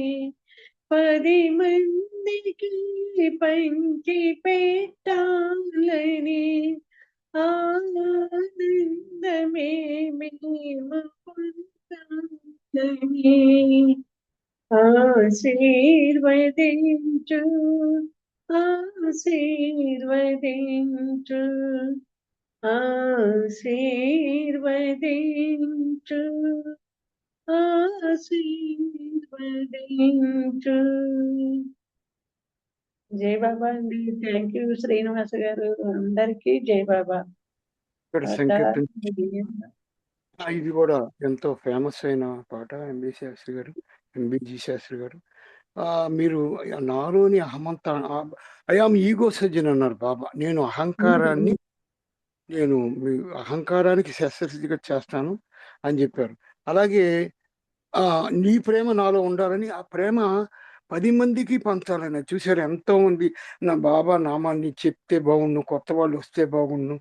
10 మందికి పంచి పెట్టాలని ఆనందమే మేము పొందాలని ఆశీర్వదించు ఆశీర్వదించు ఆశీర్వదించు ఆశీర్వదించు జై బాబా అండి. థ్యాంక్ యూ శ్రీనివాస్ గారు. అందరికీ జై బాబా. ఇక్కడ అవతార్ సంకీర్తన మెహర్ ఇది కూడా ఎంతో ఫేమస్ అయిన పాట. శాస్త్రి గారు, ఎంబీజీ శాస్త్రి గారు. మీరు నాలోని అహమంతా ఐఆమ్ ఈగో సజ్జన్ అన్నారు బాబా. నేను మీ అహంకారానికి శస్త్రచికిత్స చేస్తాను అని చెప్పారు. అలాగే నీ ప్రేమ నాలో ఉండాలని, ఆ ప్రేమ 10 మందికి పంచాలని. చూసారు ఎంతోమంది నా బాబా నామాన్ని చెప్తే బాగుండు, కొత్త వాళ్ళు వస్తే బాగుండు,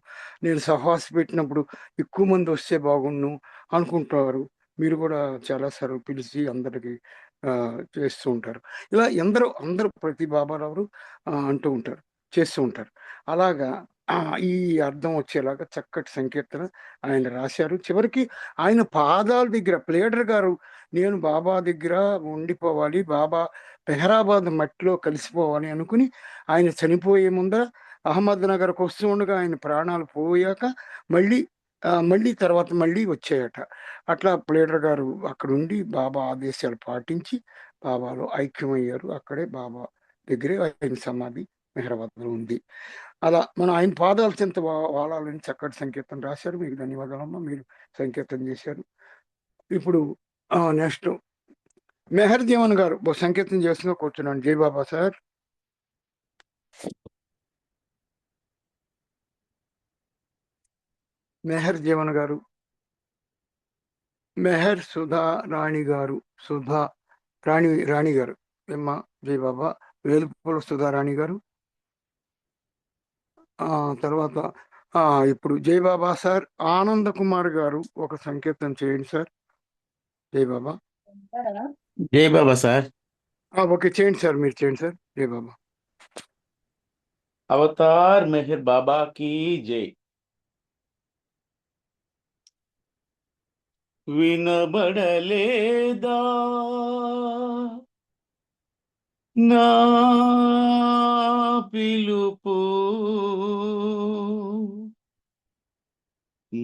నేను సహవాస పెట్టినప్పుడు ఎక్కువ మంది వస్తే బాగుండు అనుకుంటారు. మీరు కూడా చాలాసార్లు పిలిచి అందరికి చేస్తూ ఉంటారు. ఇలా అందరూ ప్రతి బాబాలవరు అంటూ ఉంటారు, చేస్తూ ఉంటారు. అలాగా ఈ అర్థం వచ్చేలాగా చక్కటి సంకీర్తన ఆయన రాశారు. చివరికి ఆయన పాదాల దగ్గర ప్లేడర్ గారు నేను బాబా దగ్గర ఉండిపోవాలి, బాబా మెహరాబాద్ మట్టిలో కలిసిపోవాలి అనుకుని ఆయన చనిపోయే ముందర అహ్మద్ నగర్కి వస్తూ ఉండగా ఆయన ప్రాణాలు పోయాక మళ్ళీ తర్వాత వచ్చాయట. అట్లా ప్లేడర్ గారు అక్కడ ఉండి బాబా ఆదేశాలు పాటించి బాబాలో ఐక్యమయ్యారు. అక్కడే బాబా దగ్గరే ఆయన సమాధి మెహరాబాద్లో ఉంది. అలా మనం ఆయన పాదాల చెంత వాలాలని చక్కటి సంకీర్తన రాశారు. మీకు ధన్యవాదాలమ్మా, మీరు సంకీర్తన చేశారు. ఇప్పుడు నెక్స్ట్ మెహర్ జీవన్ గారు సంకీర్తన చేస్తున్నా కూర్చున్నాను. జై బాబా సార్. మెహర్ జీవన్ గారు, మెహర్ సుధా రాణి గారు, రాణి గారు ఏమ్మా. జై బాబా. వేలుపుల సుధా రాణి గారు. తర్వాత ఇప్పుడు జై బాబా సార్. ఆనంద కుమార్ గారు ఒక సంకీర్తన చేయండి సార్. జై బాబా. జై బాబా సార్. ఓకే చేయండి సార్, మీరు చేయండి సార్. జై బాబా. అవతార్ మెహర్ బాబా की जय. వినబడలేదా నా పిలుపు,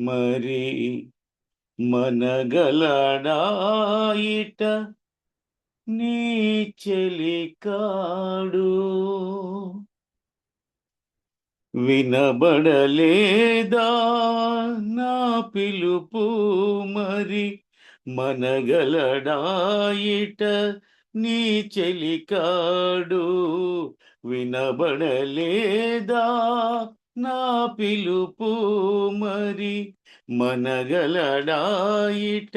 మరి మనగలడాయిట నీ చెలికాడు. వినబడలేదా నా పిలుపు, మరి మనగలడాయిట నీ చెలికాడు. వినబడలేదా నా పిలుపు, మరి మనగలడాయిట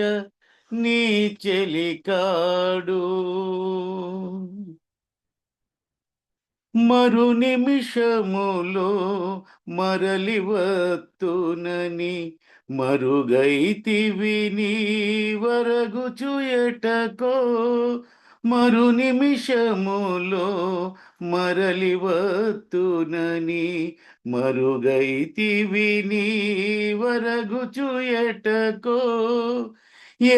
నీ చెలికాడు. మరు నిమిషములో మరలి వత్తునని మరుగైతివి నీ వరగుచు ఎటకో. మరు నిమిషములో మరలి వత్తునని మరుగైతివి నీ వరగుచు ఎటకో.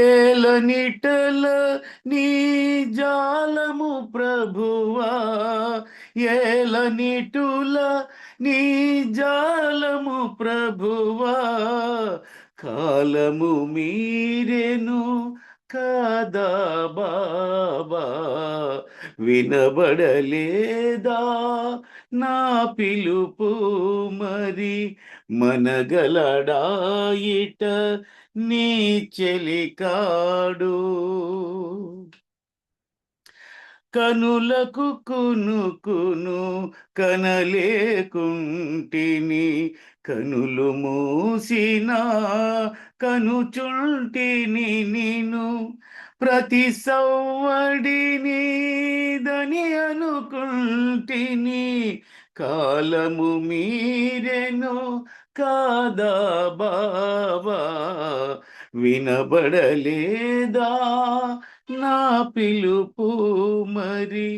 ఏలనిటల నీ జాలము ప్రభువా, ఏలనిటుల నీ జాలము ప్రభువా. కాలము మీరెను కాదా బాబా. వినబడలేదా నా పిలుపు, మరి మనగలడాయిట నీ చెలికాడు. కనులకు కునుకును కనలేకుంటిని, కనులు మూసిన కనుచుంటిని నిను. ప్రతి సవ్వడిని దని అనుకుంటిని, కాలము మీరెను కాదా బాబా. వినబడలేదా నా పిలుపు, మరి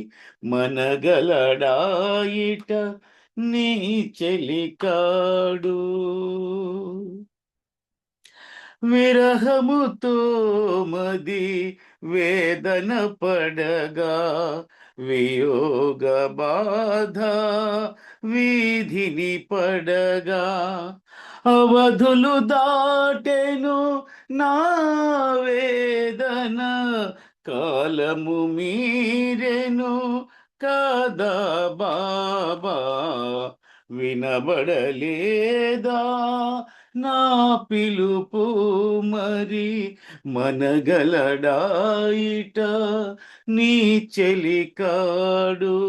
మనగలడాయిట నీ చెలికాడు. విరహముతో మది వేదన పడగా, వియోగ బాధ వీధిని పడగా. అవధులు దాటెను నా వేదన, కాలము మీరెను కదా బాబా, వినబడలేదా నా పిలుపు మరి, మనగలడాయిట నీ చెలికాడు.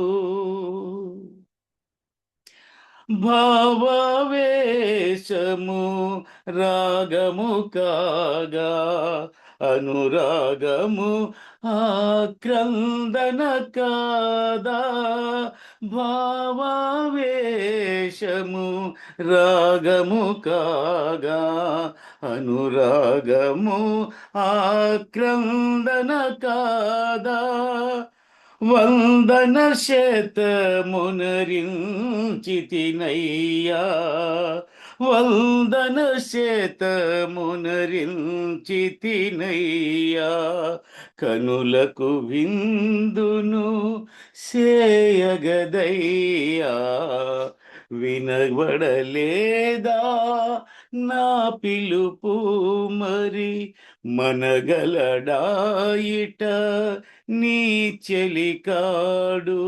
భావవేశము రాగము కాగా, అనురాగము ఆక్రందన కాదా. భావవేశము రాగము కాగా, అనురాగము ఆక్రందన కాదా. వందన శతమునరించితినయ్యా, వందన శతమునరించితినయ్యా, కనులకు విందును సేయగదయ్యా, వినబడలేదా నా పిలుపు మరి, మనగలడాయిట నీ చెలికాడు.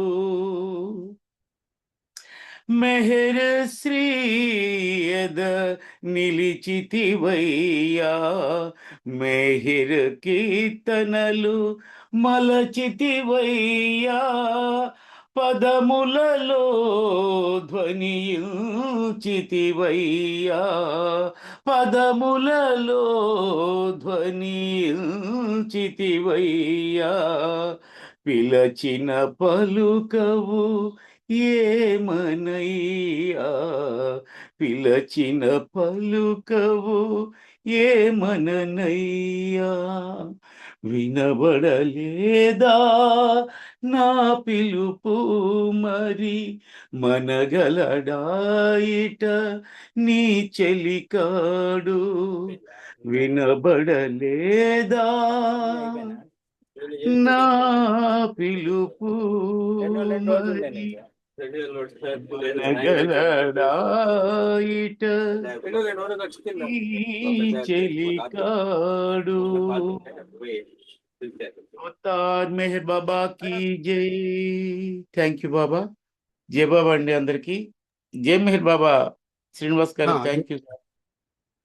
మెహర్ శ్రీయద నిలిచితివయ్యా, మెహిర్ కీర్తనలు మలచితివయ్యా, పదములలో ధ్వనించితివయ్యా, పదములలో ధ్వనించితివయ్యా, పిలచిన పలుకవు ఏమనయ్యా, పిలచిన పలుకవు ఏమననయ్యా, వినబడలేదా నా పిలుపు మరి, మనగలడాయిట నీ చెలికాడు. వినబడలేదా నా పిలుపు మరి, మనగలడాయిట ఈ చెలికాడు. అవతార్ మెహర్ బాబా की జై. థ్యాంక్ యూ బాబా. జై బాబా అండి అందరికి. జై మెహర్ బాబా. శ్రీనివాస్ గారు థ్యాంక్ యూ.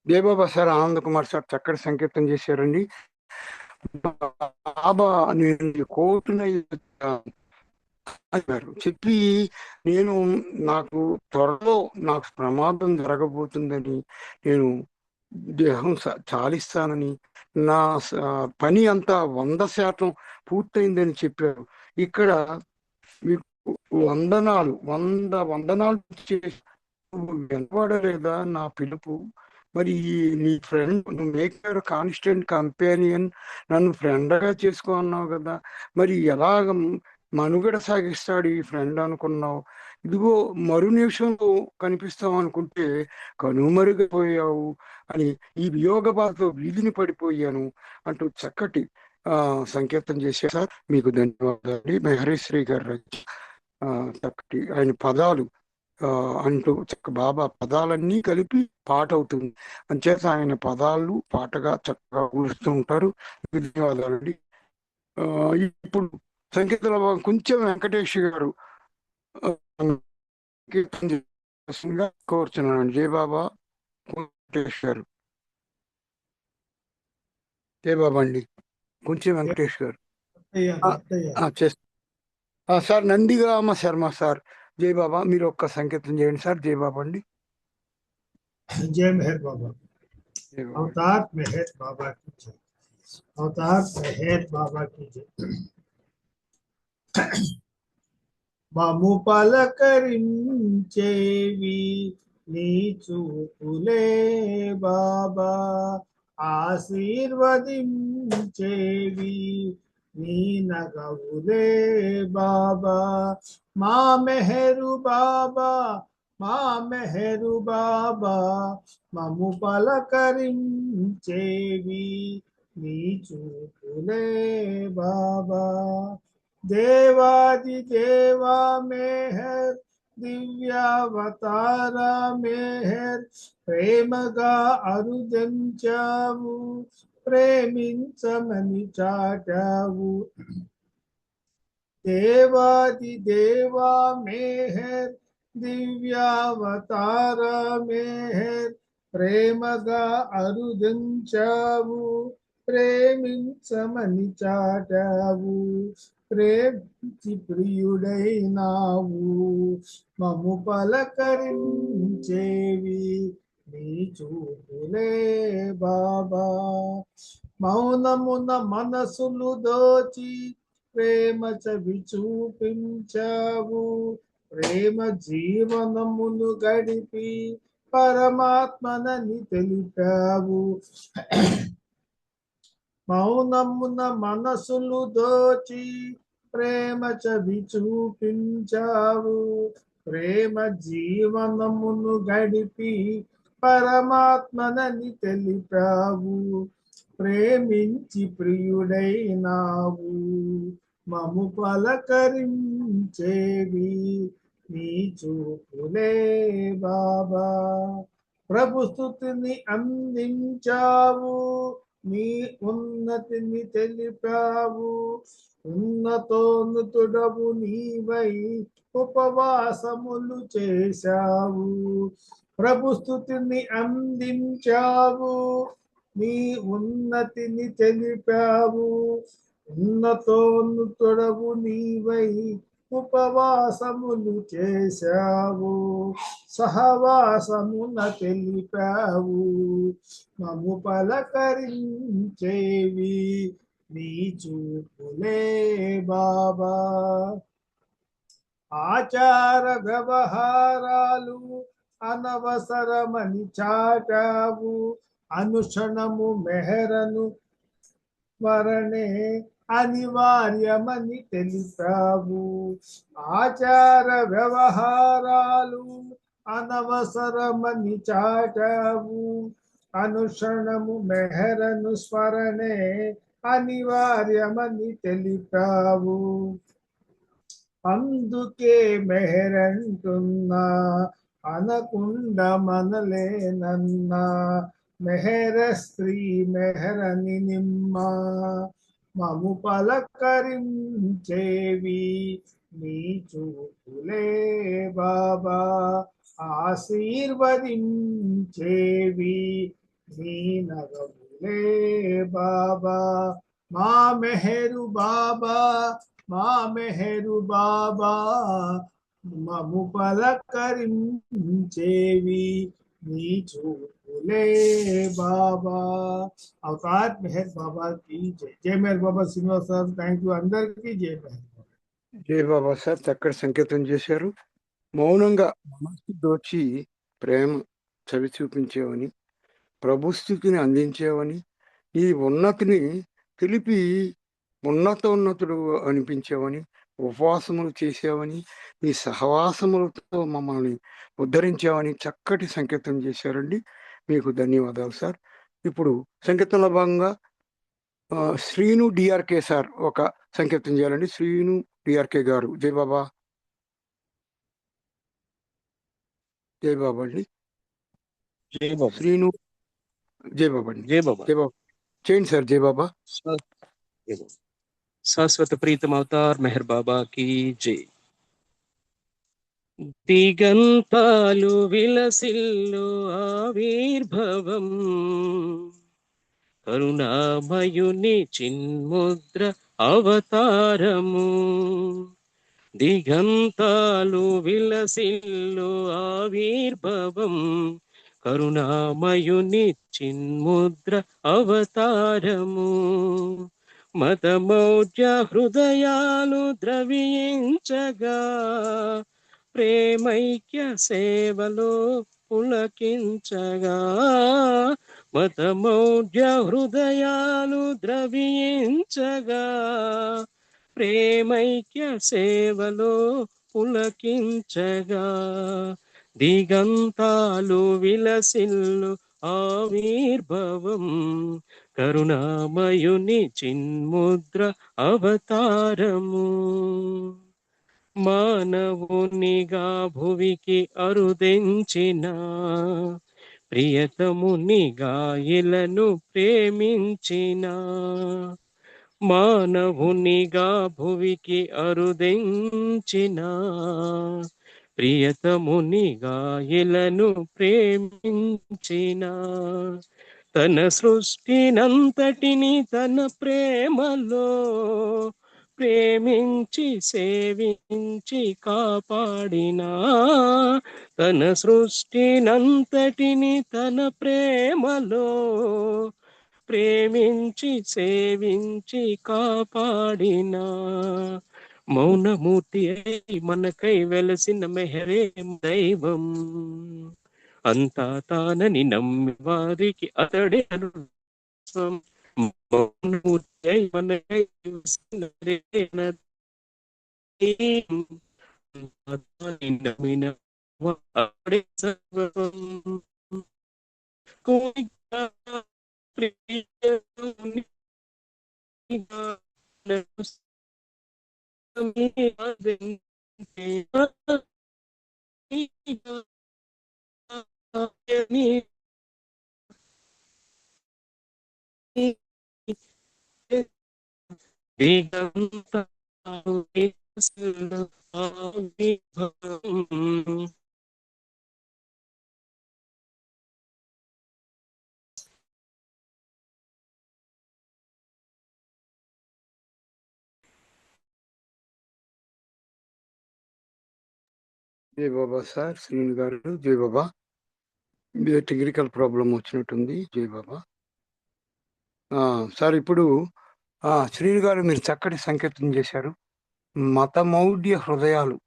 జై బాబా సార్. ఆనంద్ కుమార్ సార్ చక్కటి సంకీర్తన చేశారండి. బాబా నేను కోరుతున్న చెప్పి, నేను నాకు త్వరలో నాకు ప్రమాదం జరగబోతుందని, నేను దేహం చాలిస్తానని, నా పని అంతా 100% పూర్తయిందని చెప్పారు. ఇక్కడ మీకు వందనాలు చేసి వినపడలేదా నా పిలుపు మరి, నీ ఫ్రెండ్ నువ్వు మేకర్ కాన్స్టెంట్ కంపానియన్, నన్ను ఫ్రెండ్గా చేసుకో అన్నావు కదా, మరి ఎలాగ మనుగడ సాగిస్తాడు ఈ ఫ్రెండ్ అనుకున్నావు. ఇదిగో మరు నిమిషంలో కనిపిస్తావు అనుకుంటే కనుమరుగైపోయావు అని, ఈ వియోగ బాధతో వీధిని పడిపోయాను అంటూ చక్కటి సంకీర్తన చేశారు సార్. మీకు ధన్యవాదాలు. మెహరీశ్రీ గారు చక్కటి ఆయన పదాలు అంటూ బాబా పదాలన్నీ కలిపి పాట అవుతుంది. అంచేత ఆయన పదాలు పాటగా చక్కగా కూరుస్తూ ఉంటారు. ధన్యవాదాలండి. ఇప్పుడు సంగీతంలో కొంచెం వెంకటేష్ గారు కోరుచున్నాను. జై బాబా. వెంకటేష్ గారు. జై బాబా అండి. కొంచెం వెంకటేష్ గారు చేస్తారు సార్. నందిగామ శర్మ సార్. జై బాబా. మీరు ఒక్క సంకేతం చేయండి సార్. జై బాబా అండి. जय मेहर बाबा. अवतार मेहर बाबा की जय. अवतार मेहर बाबा की जय. మాము పలకరించేవి నీ చూపులే బాబా, ఆశీర్వదించేవి నీ నగవులే బాబా. మా మెహరు బాబా, మా మెహరు బాబా, మము పలకరించేవి నీ చూపులే బాబా. దేవాది దేవా మెహర్, దివ్యావతార మెహర్, ప్రేమగా అరుదించావు, ప్రేమించమని చాటావు. దేవాది దేవా మెహర్ దివ్యావతార మెహర్ ప్రేమగా అరుదించావు ప్రేమించమని చాటావు ప్రేమించి ప్రియుడైనావు మము పలకరించేవి నీ చూపులే బాబా మౌనమున మనసులు దోచి ప్రేమ చవి చూపించావు ప్రేమ జీవనమును గడిపి పరమాత్మనని తెలిపావు మౌనమున మనసులు దోచి ప్రేమ చవి చూపించావు ప్రేమ జీవనమును గడిపి పరమాత్మనని తెలిపావు ప్రేమించి ప్రియుడైనావు మము పలకరించేవి నీ చూపులే బాబా ప్రభు స్తుతిని అందించావు నీ ఉన్నతిని తెలిపావు ఉన్నతోన్నతుడవు నీవై ఉపవాసములు చేశావు ప్రభు స్తుతిని అందించావు నీ ఉన్నతిని తెలిపావు ఉన్నతోన్నతుడవు నీవై ఉపవాసములు చేశావు సహవాసమున తెలిపావు మము పలకరించేవి నీ చూపులే బాబా ఆచార వ్యవహారాలు అనవసరమని చాటావు అనుక్షణము మెహరను స్మరణే అనివార్యమని తెలిపావు ఆచార వ్యవహారాలు అనవసరమని చాటావు అనుక్షణము మెహరను స్మరణే అనివార్యమని తెలిపావు అందుకే మెహరంటున్నా అనకుండ మనలేనన్నా మెహర స్త్రీ మెహరని నిమ్మ మము పలకరించేవి నీ చూపులే బాబా ఆశీర్వదించేవి నీ నగములే బాబా మా మెహరు బాబా మా మెహరు బాబా మము పలకరించేవి నీ చూపులే బాబా అవతార్ మెహర్ బాబా की జై మెహర్ బాబా శ్రీనివాస్ సార్ థ్యాంక్ యూ అందరికీ జై మెహర్ జై బాబా సార్ చక్కటి సంకేతం చేశారు మౌనంగా మనసు దోచి ప్రేమ చవి చూపించేవని ప్రభుస్థితిని అందించేవని ఈ ఉన్నతిని తెలిపి ఉన్నతుడు అనిపించేవని ఉపవాసములు చేసేవని ఈ సహవాసములతో మమ్మల్ని ఉద్ధరించావని చక్కటి సంకేతం చేశారండి మీకు ధన్యవాదాలు సార్ ఇప్పుడు సంకేతంలో భాగంగా శ్రీను డిఆర్కే సార్ ఒక సంకేతం చేయాలండి శ్రీను డిఆర్కే గారు జై బాబా జై బాబా అండి జై బాబా శ్రీను జై బాబా అండి జై బాబా జై బాబా చేయండి సార్ జై బాబా శాశ్వత ప్రీతం అవతార్ మెహర్ బాబా की జై దిగంతాలు విలసిల్లు ఆవిర్భవం కరుణామయుని చిన్ముద్ర అవతారము దిగంతాలు విలసిల్లు ఆవిర్భవం కరుణామయుని చిన్ముద్ర అవతారము మతమౌఢ్య హృదయాలు ద్రవించగా ప్రేమైక్య సేవలో పులకించగా మతమౌఢ్య హృదయాలు ద్రవించగా ప్రేమైక్య సేవలో పులకించగా దిగంతాలు విలసిల్లు ఆవిర్భవం కరుణామయుని చిన్ముద్ర అవతారము మానవునిగా భువికి అరుదెంచిన ప్రియతమునిగా ఇలను ప్రేమించిన మానవునిగా భువికి అరుదెంచిన ప్రియతమునిగా ఇలను ప్రేమించిన తన సృష్టినంతటిని తన ప్రేమలో ప్రేమించి సేవించి కాపాడిన తన సృష్టినంతటిని తన ప్రేమలో ప్రేమించి సేవించి కాపాడిన మౌనమూర్తి అయి మనకై వెలసిన మెహరే దైవం అంతా తానని నమ్మి వారికి అతడే అనుస్వం మౌనమూర్తి అయి మనకై వెలసిన మెహరే దైవం అంతా తానని నమ్మిన అతడే సర్వం కోరిక జై బాబా సార్, శ్రీను గారు. జై బాబా. టెక్నికల్ ప్రాబ్లం వచ్చినట్టుంది. జై బాబా. సార్ ఇప్పుడు శ్రీను గారు మీరు చక్కటి సంకేతం చేశారు. మతమౌఢ్య హృదయాలు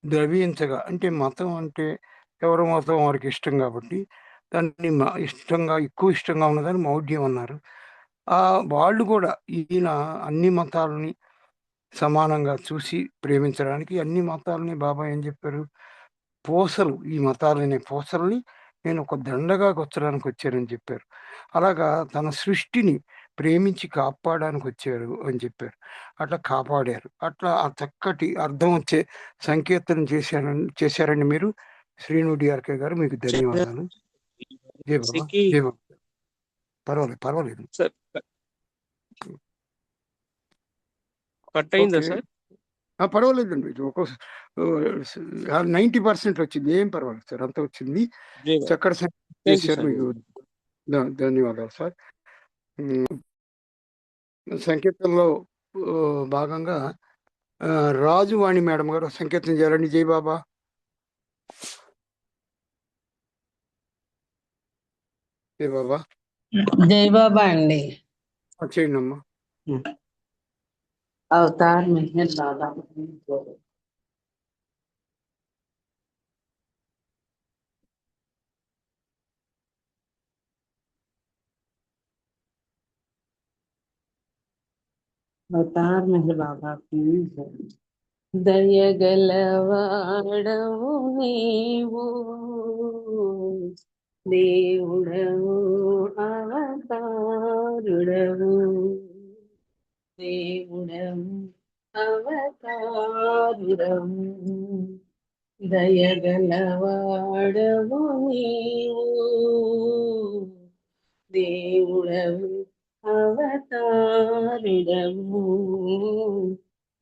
ద్రవించగా, అంటే మతం అంటే ఎవరి మతం వారికి ఇష్టం కాబట్టి దాన్ని ఎక్కువ ఇష్టంగా ఉన్నదని మౌఢ్యం అన్నారు. వాళ్ళు కూడా ఈయన అన్ని మతాలని సమానంగా చూసి ప్రేమించడానికి అన్ని మతాలని బాబా ఏం చెప్పారు, పూసలు, ఈ మతాలనే పూసల్ని నేను ఒక దండగా కొచ్చడానికి వచ్చానని చెప్పారు. అలాగా తన సృష్టిని ప్రేమించి కాపాడడానికి వచ్చారు అని చెప్పారు. అట్లా కాపాడారు. అట్లా ఆ చక్కటి అర్థం వచ్చే సంకీర్తనం చేశారండి మీరు. శ్రీను డిఆర్కే గారు, మీకు ధన్యవాదాలు. జై బాబా. జై బాబా. పర్వాలేదు. కట్ అయిందా సార్? పర్వాలేదండి. ఒక 90% వచ్చింది. ఏం పర్వాలేదు సార్, అంత వచ్చింది. చక్కటి చేశారు. మీకు ధన్యవాదాలు సార్. సంకీర్తనలో భాగంగా రాజువాణి మేడం గారు సంకీర్తన చేయాలండి. జై బాబా. జై బాబా. జై బాబా అండి. చేయండి అమ్మా. అవతార్ మెహర్ బాబా. అవతార్ మెహర్ బాబా की దయగలవాడవు నీవు దేవుడవు అవతారుడవు దేవుడవు అవతారుడవు దయగలవాడవు నీవు దేవుడవు అవతారుడవు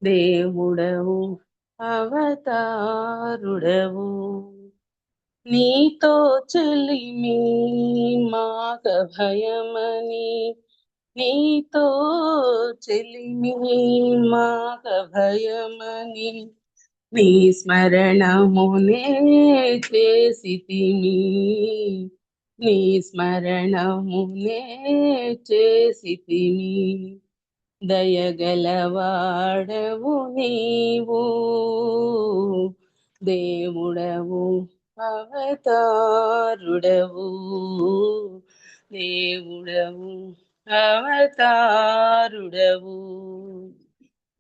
దేవుడవు అవతారుడవు నీతో చెలిమి మాక భయమని నీతో చెలిమి మాక భయమని నీ స్మరణమునే చేసితిమి నీ స్మరణమునే చేసితిమి దయగలవాడవు నీవు దేవుడవు అవతారుడవు దేవుడవు అవతారుడవు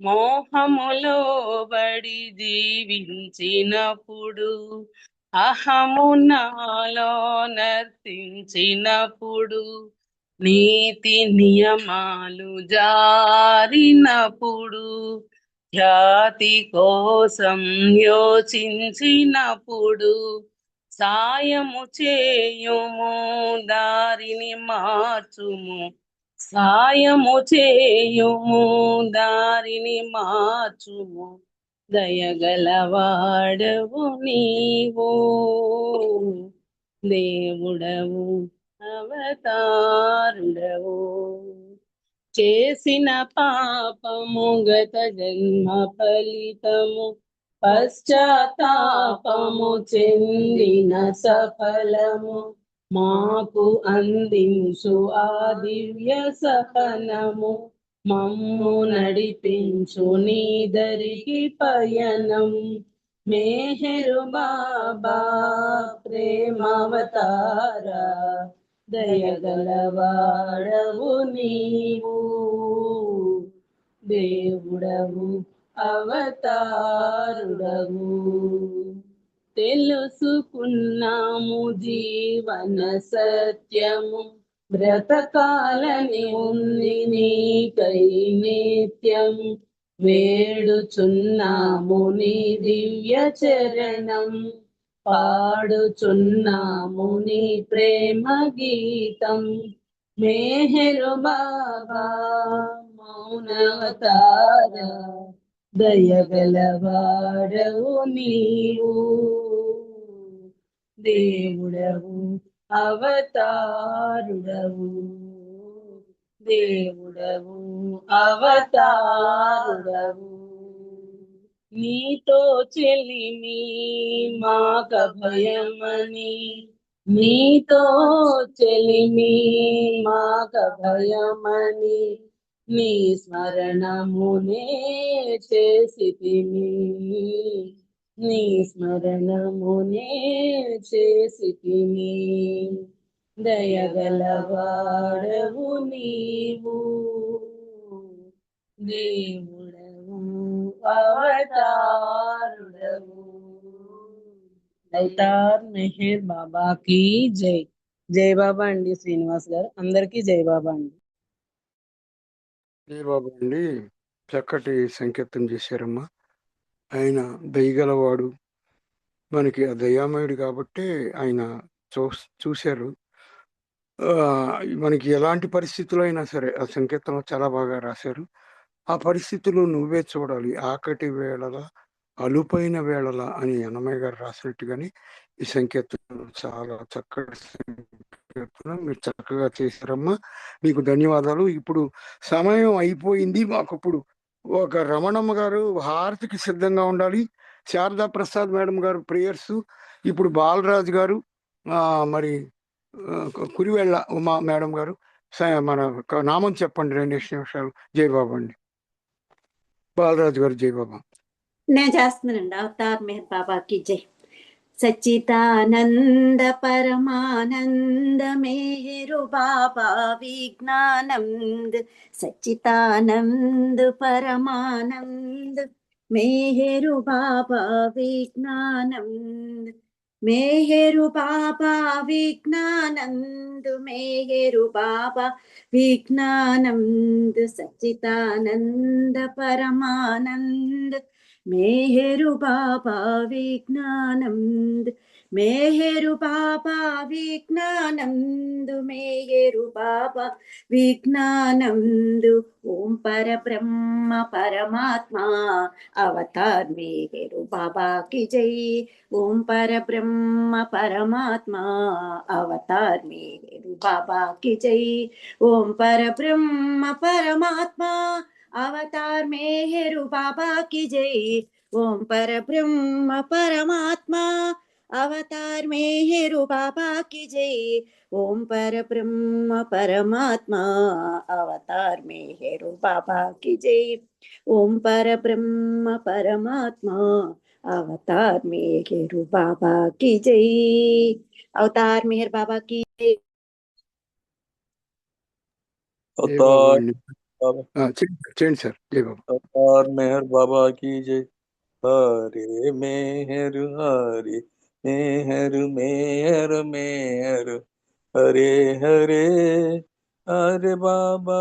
మోహములో బడి జీవించినప్పుడు అహము నాలో నర్తించినప్పుడు నీతి నియమాలు జారినప్పుడు ఖ్యాతి కోసం యోచించినప్పుడు సాయము చేయుము దారిని మార్చుము సాయము చేయుము దారిని మార్చుము దయగలవాడవు నీవు దేవుడవు అవతారుడవు చేసిన పాపము గత జన్మ ఫలితము పశ్చాత్తాపము చెందిన సఫలము మాకు అందించు ఆ దివ్య సహనము మమ్ము నడిపించు నీ దరికి పయనం మేహరు బాబా ప్రేమావతారా దయగలవాడవు నీవు దేవుడవు అవతారుడవు తెలుసుకున్నాము జీవన సత్యము బ్రతకాలని ఉంది నీకై నిత్యం వేడుచున్నాము నీ దివ్య చరణం పాడుచున్నాము నీ ప్రేమ గీతం మేహరు బాబా మౌనవతార దయగలవాడవు నీవు దేవుడవు అవతారుడవు దేవుడవు అవతారుడవు నీతో చెలిమి మాక భయమని నీతో చెలిమి మాక భయమని నీ స్మరణమునే చేసితిమి నీ స్మరణమునే చేసితిమి దయగలవాడవు నీవు దేవుడవు అవతారుడవు అవతార్ మెహర్ బాబా की జై జై బాబా అండి శ్రీనివాస్ గారు అందరికీ జై బాబా అండి జై బాబా అండి చక్కటి సంకీర్తన చేశారమ్మా ఆయన దయగలవాడు మనకి ఆ దయామయుడు కాబట్టి ఆయన చూశారు మనకి ఎలాంటి పరిస్థితులు అయినా సరే ఆ సంకీర్తనలో చాలా బాగా రాశారు ఆ పరిస్థితులు నువ్వే చూడాలి ఆకటి వేళల అలుపైన వేళల అని అన్నమయ్య గారు రాసినట్టుగానే ఈ సంకీర్తన చాలా చక్కటి సంకీర్తన మీరు చక్కగా చేశారమ్మా మీకు ధన్యవాదాలు ఇప్పుడు సమయం అయిపోయింది మాకు ఇప్పుడు ఒక రమణమ్మ గారు హారతికి సిద్ధంగా ఉండాలి శారదా ప్రసాద్ మేడం గారు ప్రేయర్స్ ఇప్పుడు బాలరాజు గారు మరి కురివెళ్ళ ఉమా మేడం గారు మన నామం చెప్పండి 2 నిమిషాలు జయబాబు అండి బాలరాజు గారు జయబాబా నేను చేస్తున్నానండి అవతార్ మెహర్ బాబాకి జై సచ్చిదానంద పరమానంద మేరు బాబా విజ్ఞానంద సచ్చిదానంద పరమానంద మేరు బాబా విజ్ఞానంద మేహరు బాబా విజ్ఞానంద మేహరు బాబా విజ్ఞానంద సచ్చిదానంద పరమానంద మేహరు బాబా విజ్ఞానంద మేహరు బాబా విజ్ఞానంద మేహరు బాబా విజ్ఞానంద ఓం పరబ్రహ్మ పరమాత్మా అవతార్ మేహరు బాబా की जय ఓం పరబ్రహ్మ పరమాత్మా అవతార్ మేహరు బాబా की जय ఓం పరబ్రహ్మ పరమాత్మా అవతార్ మేహరు బాబా की जय ఓం పరబ్రహ్మ పరమాత్మా అవతార్ మేహరు బాబా की जय ఓం పరబ్రహ్మ పరమాత్మా అవతార్ మేహరు బాబా की जय ఓం పరబ్రహ్మ పరమాత్మా అవతార్ మేహరు బాబా की जय అవతార్ మేహర్ బాబా की जय చేయండి సార్ జై బాబా అవతార్ మెహర్ బాబా की जय హరే మేహరు హరే మేహరు మేహరు మేహరు హరే హరే హరే బాబా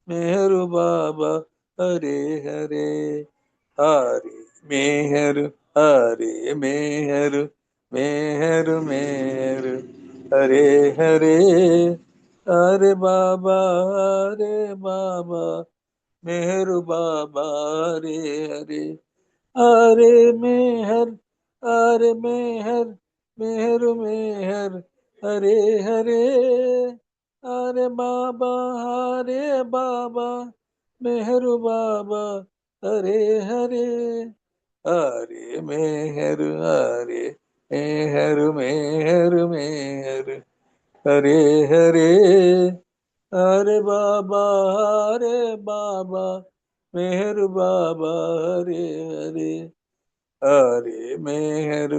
మేహరు బాబా హరే హరే హరే మేహరు హరే మేహరు మేహరు మేహరు హరే హరే अरे बाबा मेहर बाबा हरे हरे अरे मेहर मेहर हरे हरे अरे बाबा मेहर बाबा हरे हरे हरे मेहर हरे हरे अरे बाबा मेहर बाबा हरे हरे हरे मेहर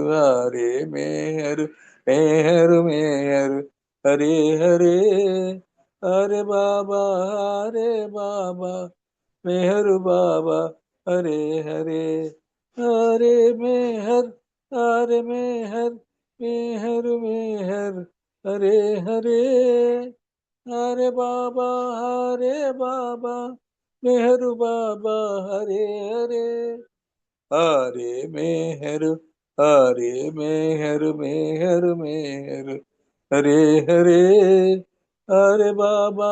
हरे हरे अरे बाबा मेहर बाबा हरे हरे हरे मेहर हरे हरे हरे बाबा मेहर बाबा हरे हरे हरे मेहर हरे हरे हरे बाबा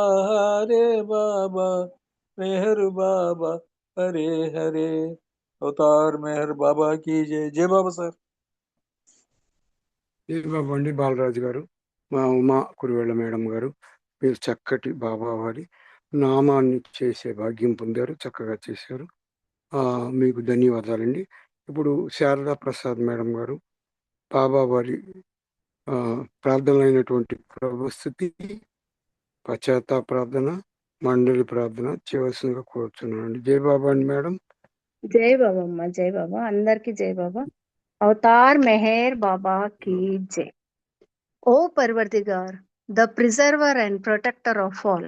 मेहर बाबा हरे हरे अवतार मेहर बाबा की जय जय बाबा सर ఏ బాబా అండి బాలరాజు గారు, మా ఉమా కురువేళ్ళ మేడం గారు, మీరు చక్కటి బాబా వారి నామాన్ని చేసే భాగ్యం పొందారు, చక్కగా చేశారు. మీకు ధన్యవాదాలండి. ఇప్పుడు శారదా ప్రసాద్ మేడం గారు బాబా వారి ప్రార్థనలైనటువంటి ప్రభుస్థుతి, పశ్చాత్తాప ప్రార్థన, మండలి ప్రార్థన చేయవలసిందిగా కోరుతున్నానండి. జై బాబా అండి మేడం. జై బాబా అమ్మ, జై బాబా, అందరికి జై బాబా. అవతార్ మెహర్ బాబా की जय. O Parvardigar, the preserver and protector of all,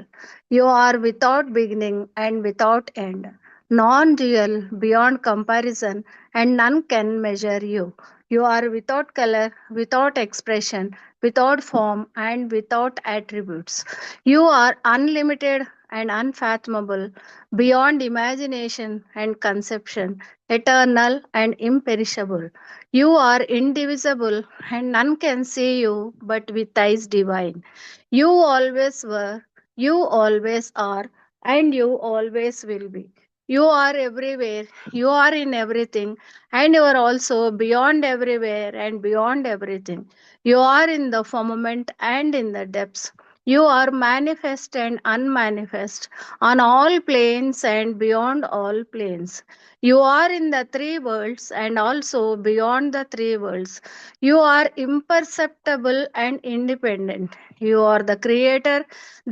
you are without beginning and without end, non-dual, beyond comparison, and none can measure you. You are without color, without expression, without form, and without attributes. You are unlimited and unfathomable, beyond imagination and conception, eternal and imperishable. You are indivisible, and none can see you but with eyes divine. You always were, you always are, and you always will be. You are everywhere, you are in everything, and you are also beyond everywhere and beyond everything. You are in the firmament and in the depths. You are manifest and unmanifest, on all planes and beyond all planes. You are in the three worlds and also beyond the three worlds. You are imperceptible and independent. You are the creator,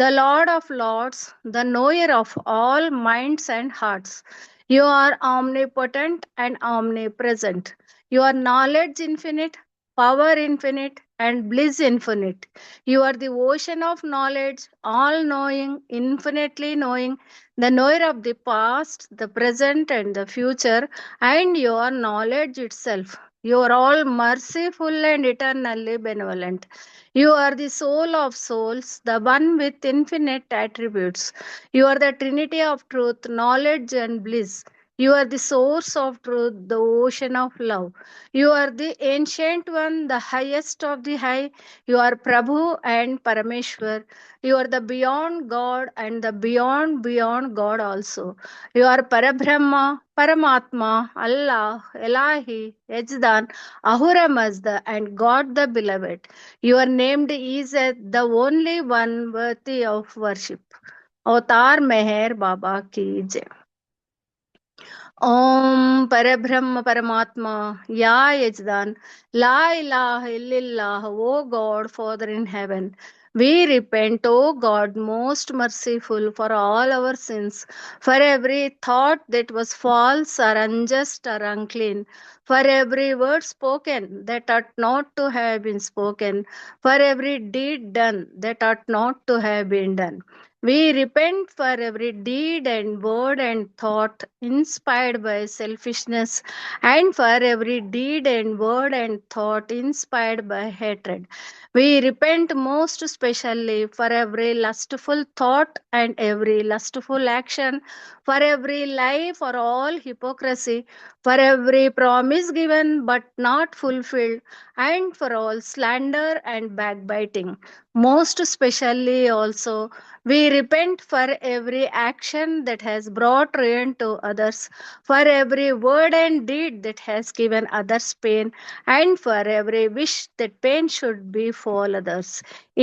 the Lord of lords, the knower of all minds and hearts. You are omnipotent and omnipresent. Your knowledge infinite, power infinite, and bliss infinite. You are the ocean of knowledge, all knowing, infinitely knowing, the knower of the past, the present, and the future, and your knowledge itself. You are all merciful and eternally benevolent. You are the soul of souls, the one with infinite attributes. You are the trinity of truth, knowledge, and bliss. You are the source of truth, the ocean of love. You are the ancient one, the highest of the high. You are Prabhu and Parameshwar. You are the beyond God and the beyond God also. You are Parabrahma, Paramatma, Allah, Elahi, Yajdan, Ahura Mazda, and God the Beloved. You are named Izat, the only one worthy of worship. Avatar Meher Baba ki jai. Om Parabrahma Paramatma, Ya Yajdan, La ilaha illallah, O God, Father in heaven. We repent, O God, most merciful, for all our sins, for every thought that was false or unjust or unclean, for every word spoken that ought not to have been spoken, for every deed done that ought not to have been done. We repent for every deed and word and thought inspired by selfishness, and for every deed and word and thought inspired by hatred. We repent most especially for every lustful thought and every lustful action, for every lie, for all hypocrisy, for every promise given but not fulfilled, and for all slander and backbiting. Most especially, also, we repent for every action that has brought ruin to others, for every word and deed that has given others pain, and for every wish that pain should befall others.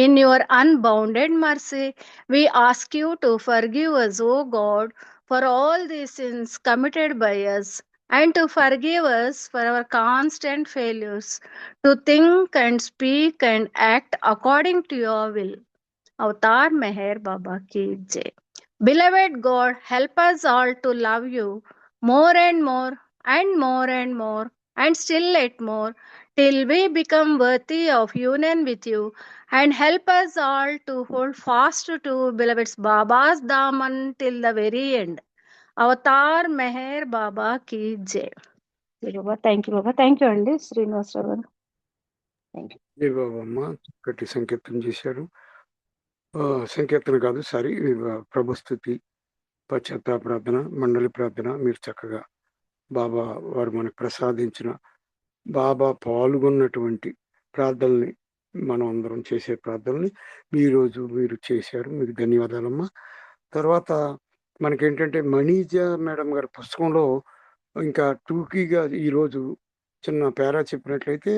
In your unbounded mercy, we ask you to forgive us, O God, for all these sins committed by us, and to forgive us for our constant failures to think and speak and act according to your will. Avatar Meher Baba ki jai. Beloved God, help us all to love you more and more and more and more and still yet more till we become worthy of union with you, and help us all to hold fast to beloved's Baba's Daman till the very end. Avatar Meher Baba ki jai. Baba, thank you, Baba. Thank you, Andy. Srinivasaravu garu. Thank you. జై బాబా అమ్మ గట్టి సంకీర్తన చేశారు. సంకీర్తన కాదు, sorry, ప్రభుస్థుతి, పశ్చాత్తాప ప్రార్థన, మండలి ప్రార్థన మీరు చక్కగా బాబా వారు మనకు ప్రసాదించిన బాబా పాల్గొన్నటువంటి ప్రార్థనల్ని, మనం అందరం చేసే ప్రార్థనల్ని ఈరోజు మీరు చేశారు. మీకు ధన్యవాదాలమ్మా. తర్వాత మనకేంటంటే మణిజ మేడం గారి పుస్తకంలో ఇంకా టూకీగా ఈరోజు చిన్న పేరా చెప్పినట్లయితే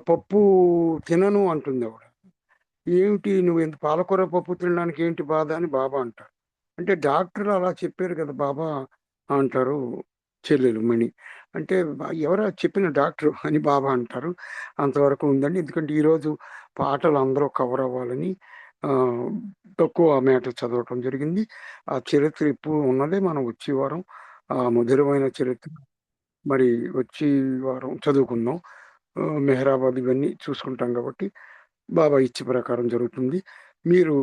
పప్పు తినను అంటుంది ఆవిడ. ఏమిటి నువ్వు ఎంత పాలకూర పప్పు తినడానికి ఏంటి బాధ అని బాబా అంటారు. అంటే డాక్టర్లు అలా చెప్పారు కదా బాబా అంటారు చెల్లెలు మణి. అంటే ఎవరా చెప్పిన డాక్టర్ అని బాబా అంటారు. అంతవరకు ఉందండి. ఎందుకంటే ఈరోజు పాటలు అందరూ కవర్ అవ్వాలని తక్కువ మ్యాటర్ చదవటం జరిగింది. ఆ చరిత్ర ఇప్పుడు ఉన్నదే మనం వచ్చే వారం ఆ మధురమైన చరిత్ర మరి వచ్చే వారం చదువుకుందాం. మెహరాబాద్ ఇవన్నీ చూసుకుంటాం కాబట్టి బాబా ఇచ్చే ప్రకారం జరుగుతుంది. మీరు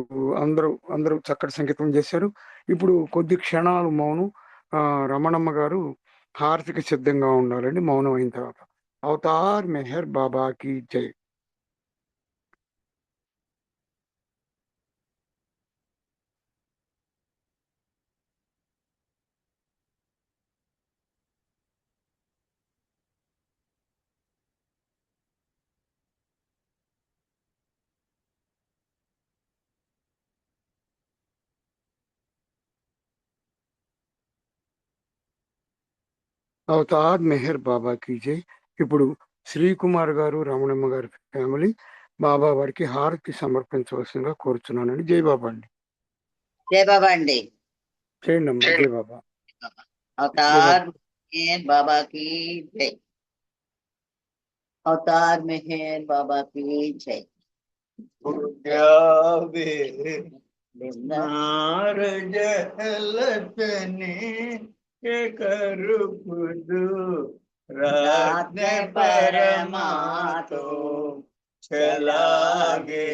అందరూ చక్కటి సంకేతం చేశారు. ఇప్పుడు కొద్ది క్షణాలు మౌనం. రమణమ్మ గారు హారతికి సిద్ధంగా ఉండాలండి మౌనం అయిన తర్వాత. అవతార్ మెహర్ బాబాకి జై. అవతార్ మెహర్ బాబాకి జై. ఇప్పుడు శ్రీకుమార్ గారు, రమణమ్మ గారి ఫ్యామిలీ బాబా వారికి హారతి సమర్పించవలసిందిగా కోరుచున్నానండి. జై బాబా అండి. జై బాబా అండి. చేయండి అమ్మా. జై బాబా. అవతార్ మెహర్ బాబా की जय. अवतार मेहर बाबा की जय. रात परमातो चलागे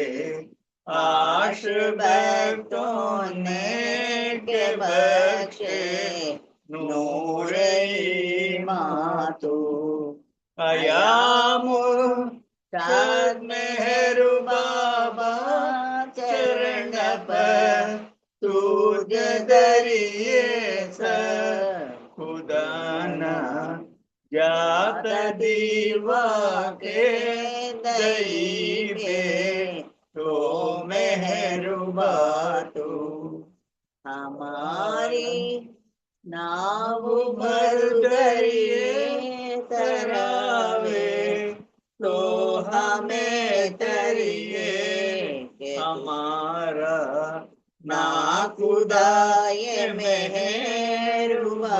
आश भक्तों ने के बख्शे नूर मातो अयामो साद मेहरु बाबा चरण पर तुझ दरिए खुदाना जात दीवा के दई में तो मेहरुबा तो हमारी नाव भर दरिए तरावे तो हमें तरिए हमारा ना खुदाए मेहरुबा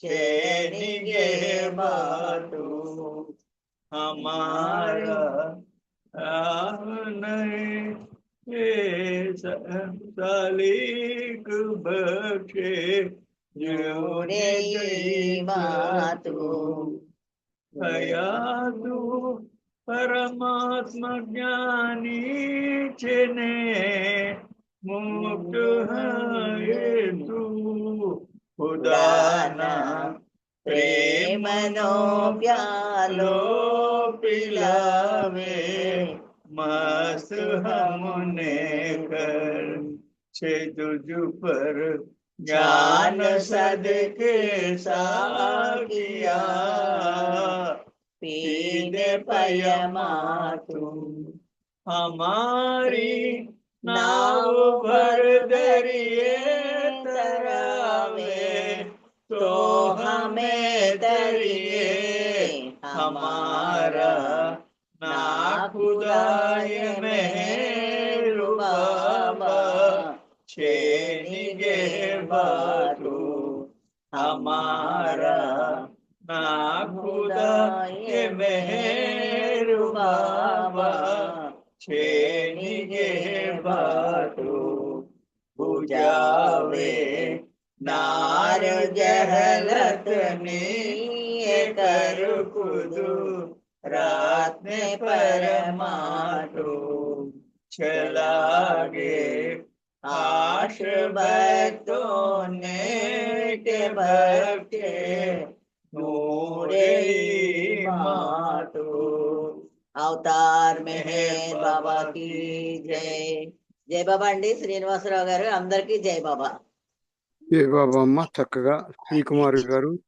चैनिगे बातू हमारा सालिक बख्शे जोड़े बातू हयातू परमात्मा ज्ञानी चने मुक्त है तू खुदाना प्रेम नो प्यालो पिलावे मस्त हमने कर छे तुझ पर ज्ञान सदके साकिया पीने पयमा तुम हमारी नाव भर दरिए तरावे तो हमें तरिए हमारा ना खुदाय मेहरु बाबा छेनिगे बातू हमारा ना खुदाय मेहरु बाबा छेनिगे बातू बुझावे नार जहलत नीए कर कुदू रात में परमाटो चलागे आश्रबतों ने के भक्ते नूरे मातो అవతార్ మెహర్ బాబా की జై జై బాబా అండి శ్రీనివాసరావు గారు అందరికీ జై బాబా జై బాబా అమ్మ. చక్కగా శ్రీకుమారి గారు,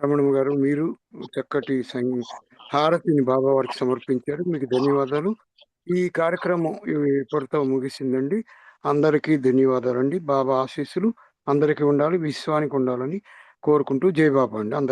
రమణమ్మ గారు మీరు చక్కటి హారతిని బాబా వారికి సమర్పించారు. మీకు ధన్యవాదాలు. ఈ కార్యక్రమం ఇప్పటితో ముగిసిందండి. అందరికీ ధన్యవాదాలండి. బాబా ఆశీస్సులు అందరికీ ఉండాలి, విశ్వానికి ఉండాలని కోరుకుంటూ జై బాబా అండి. అందరూ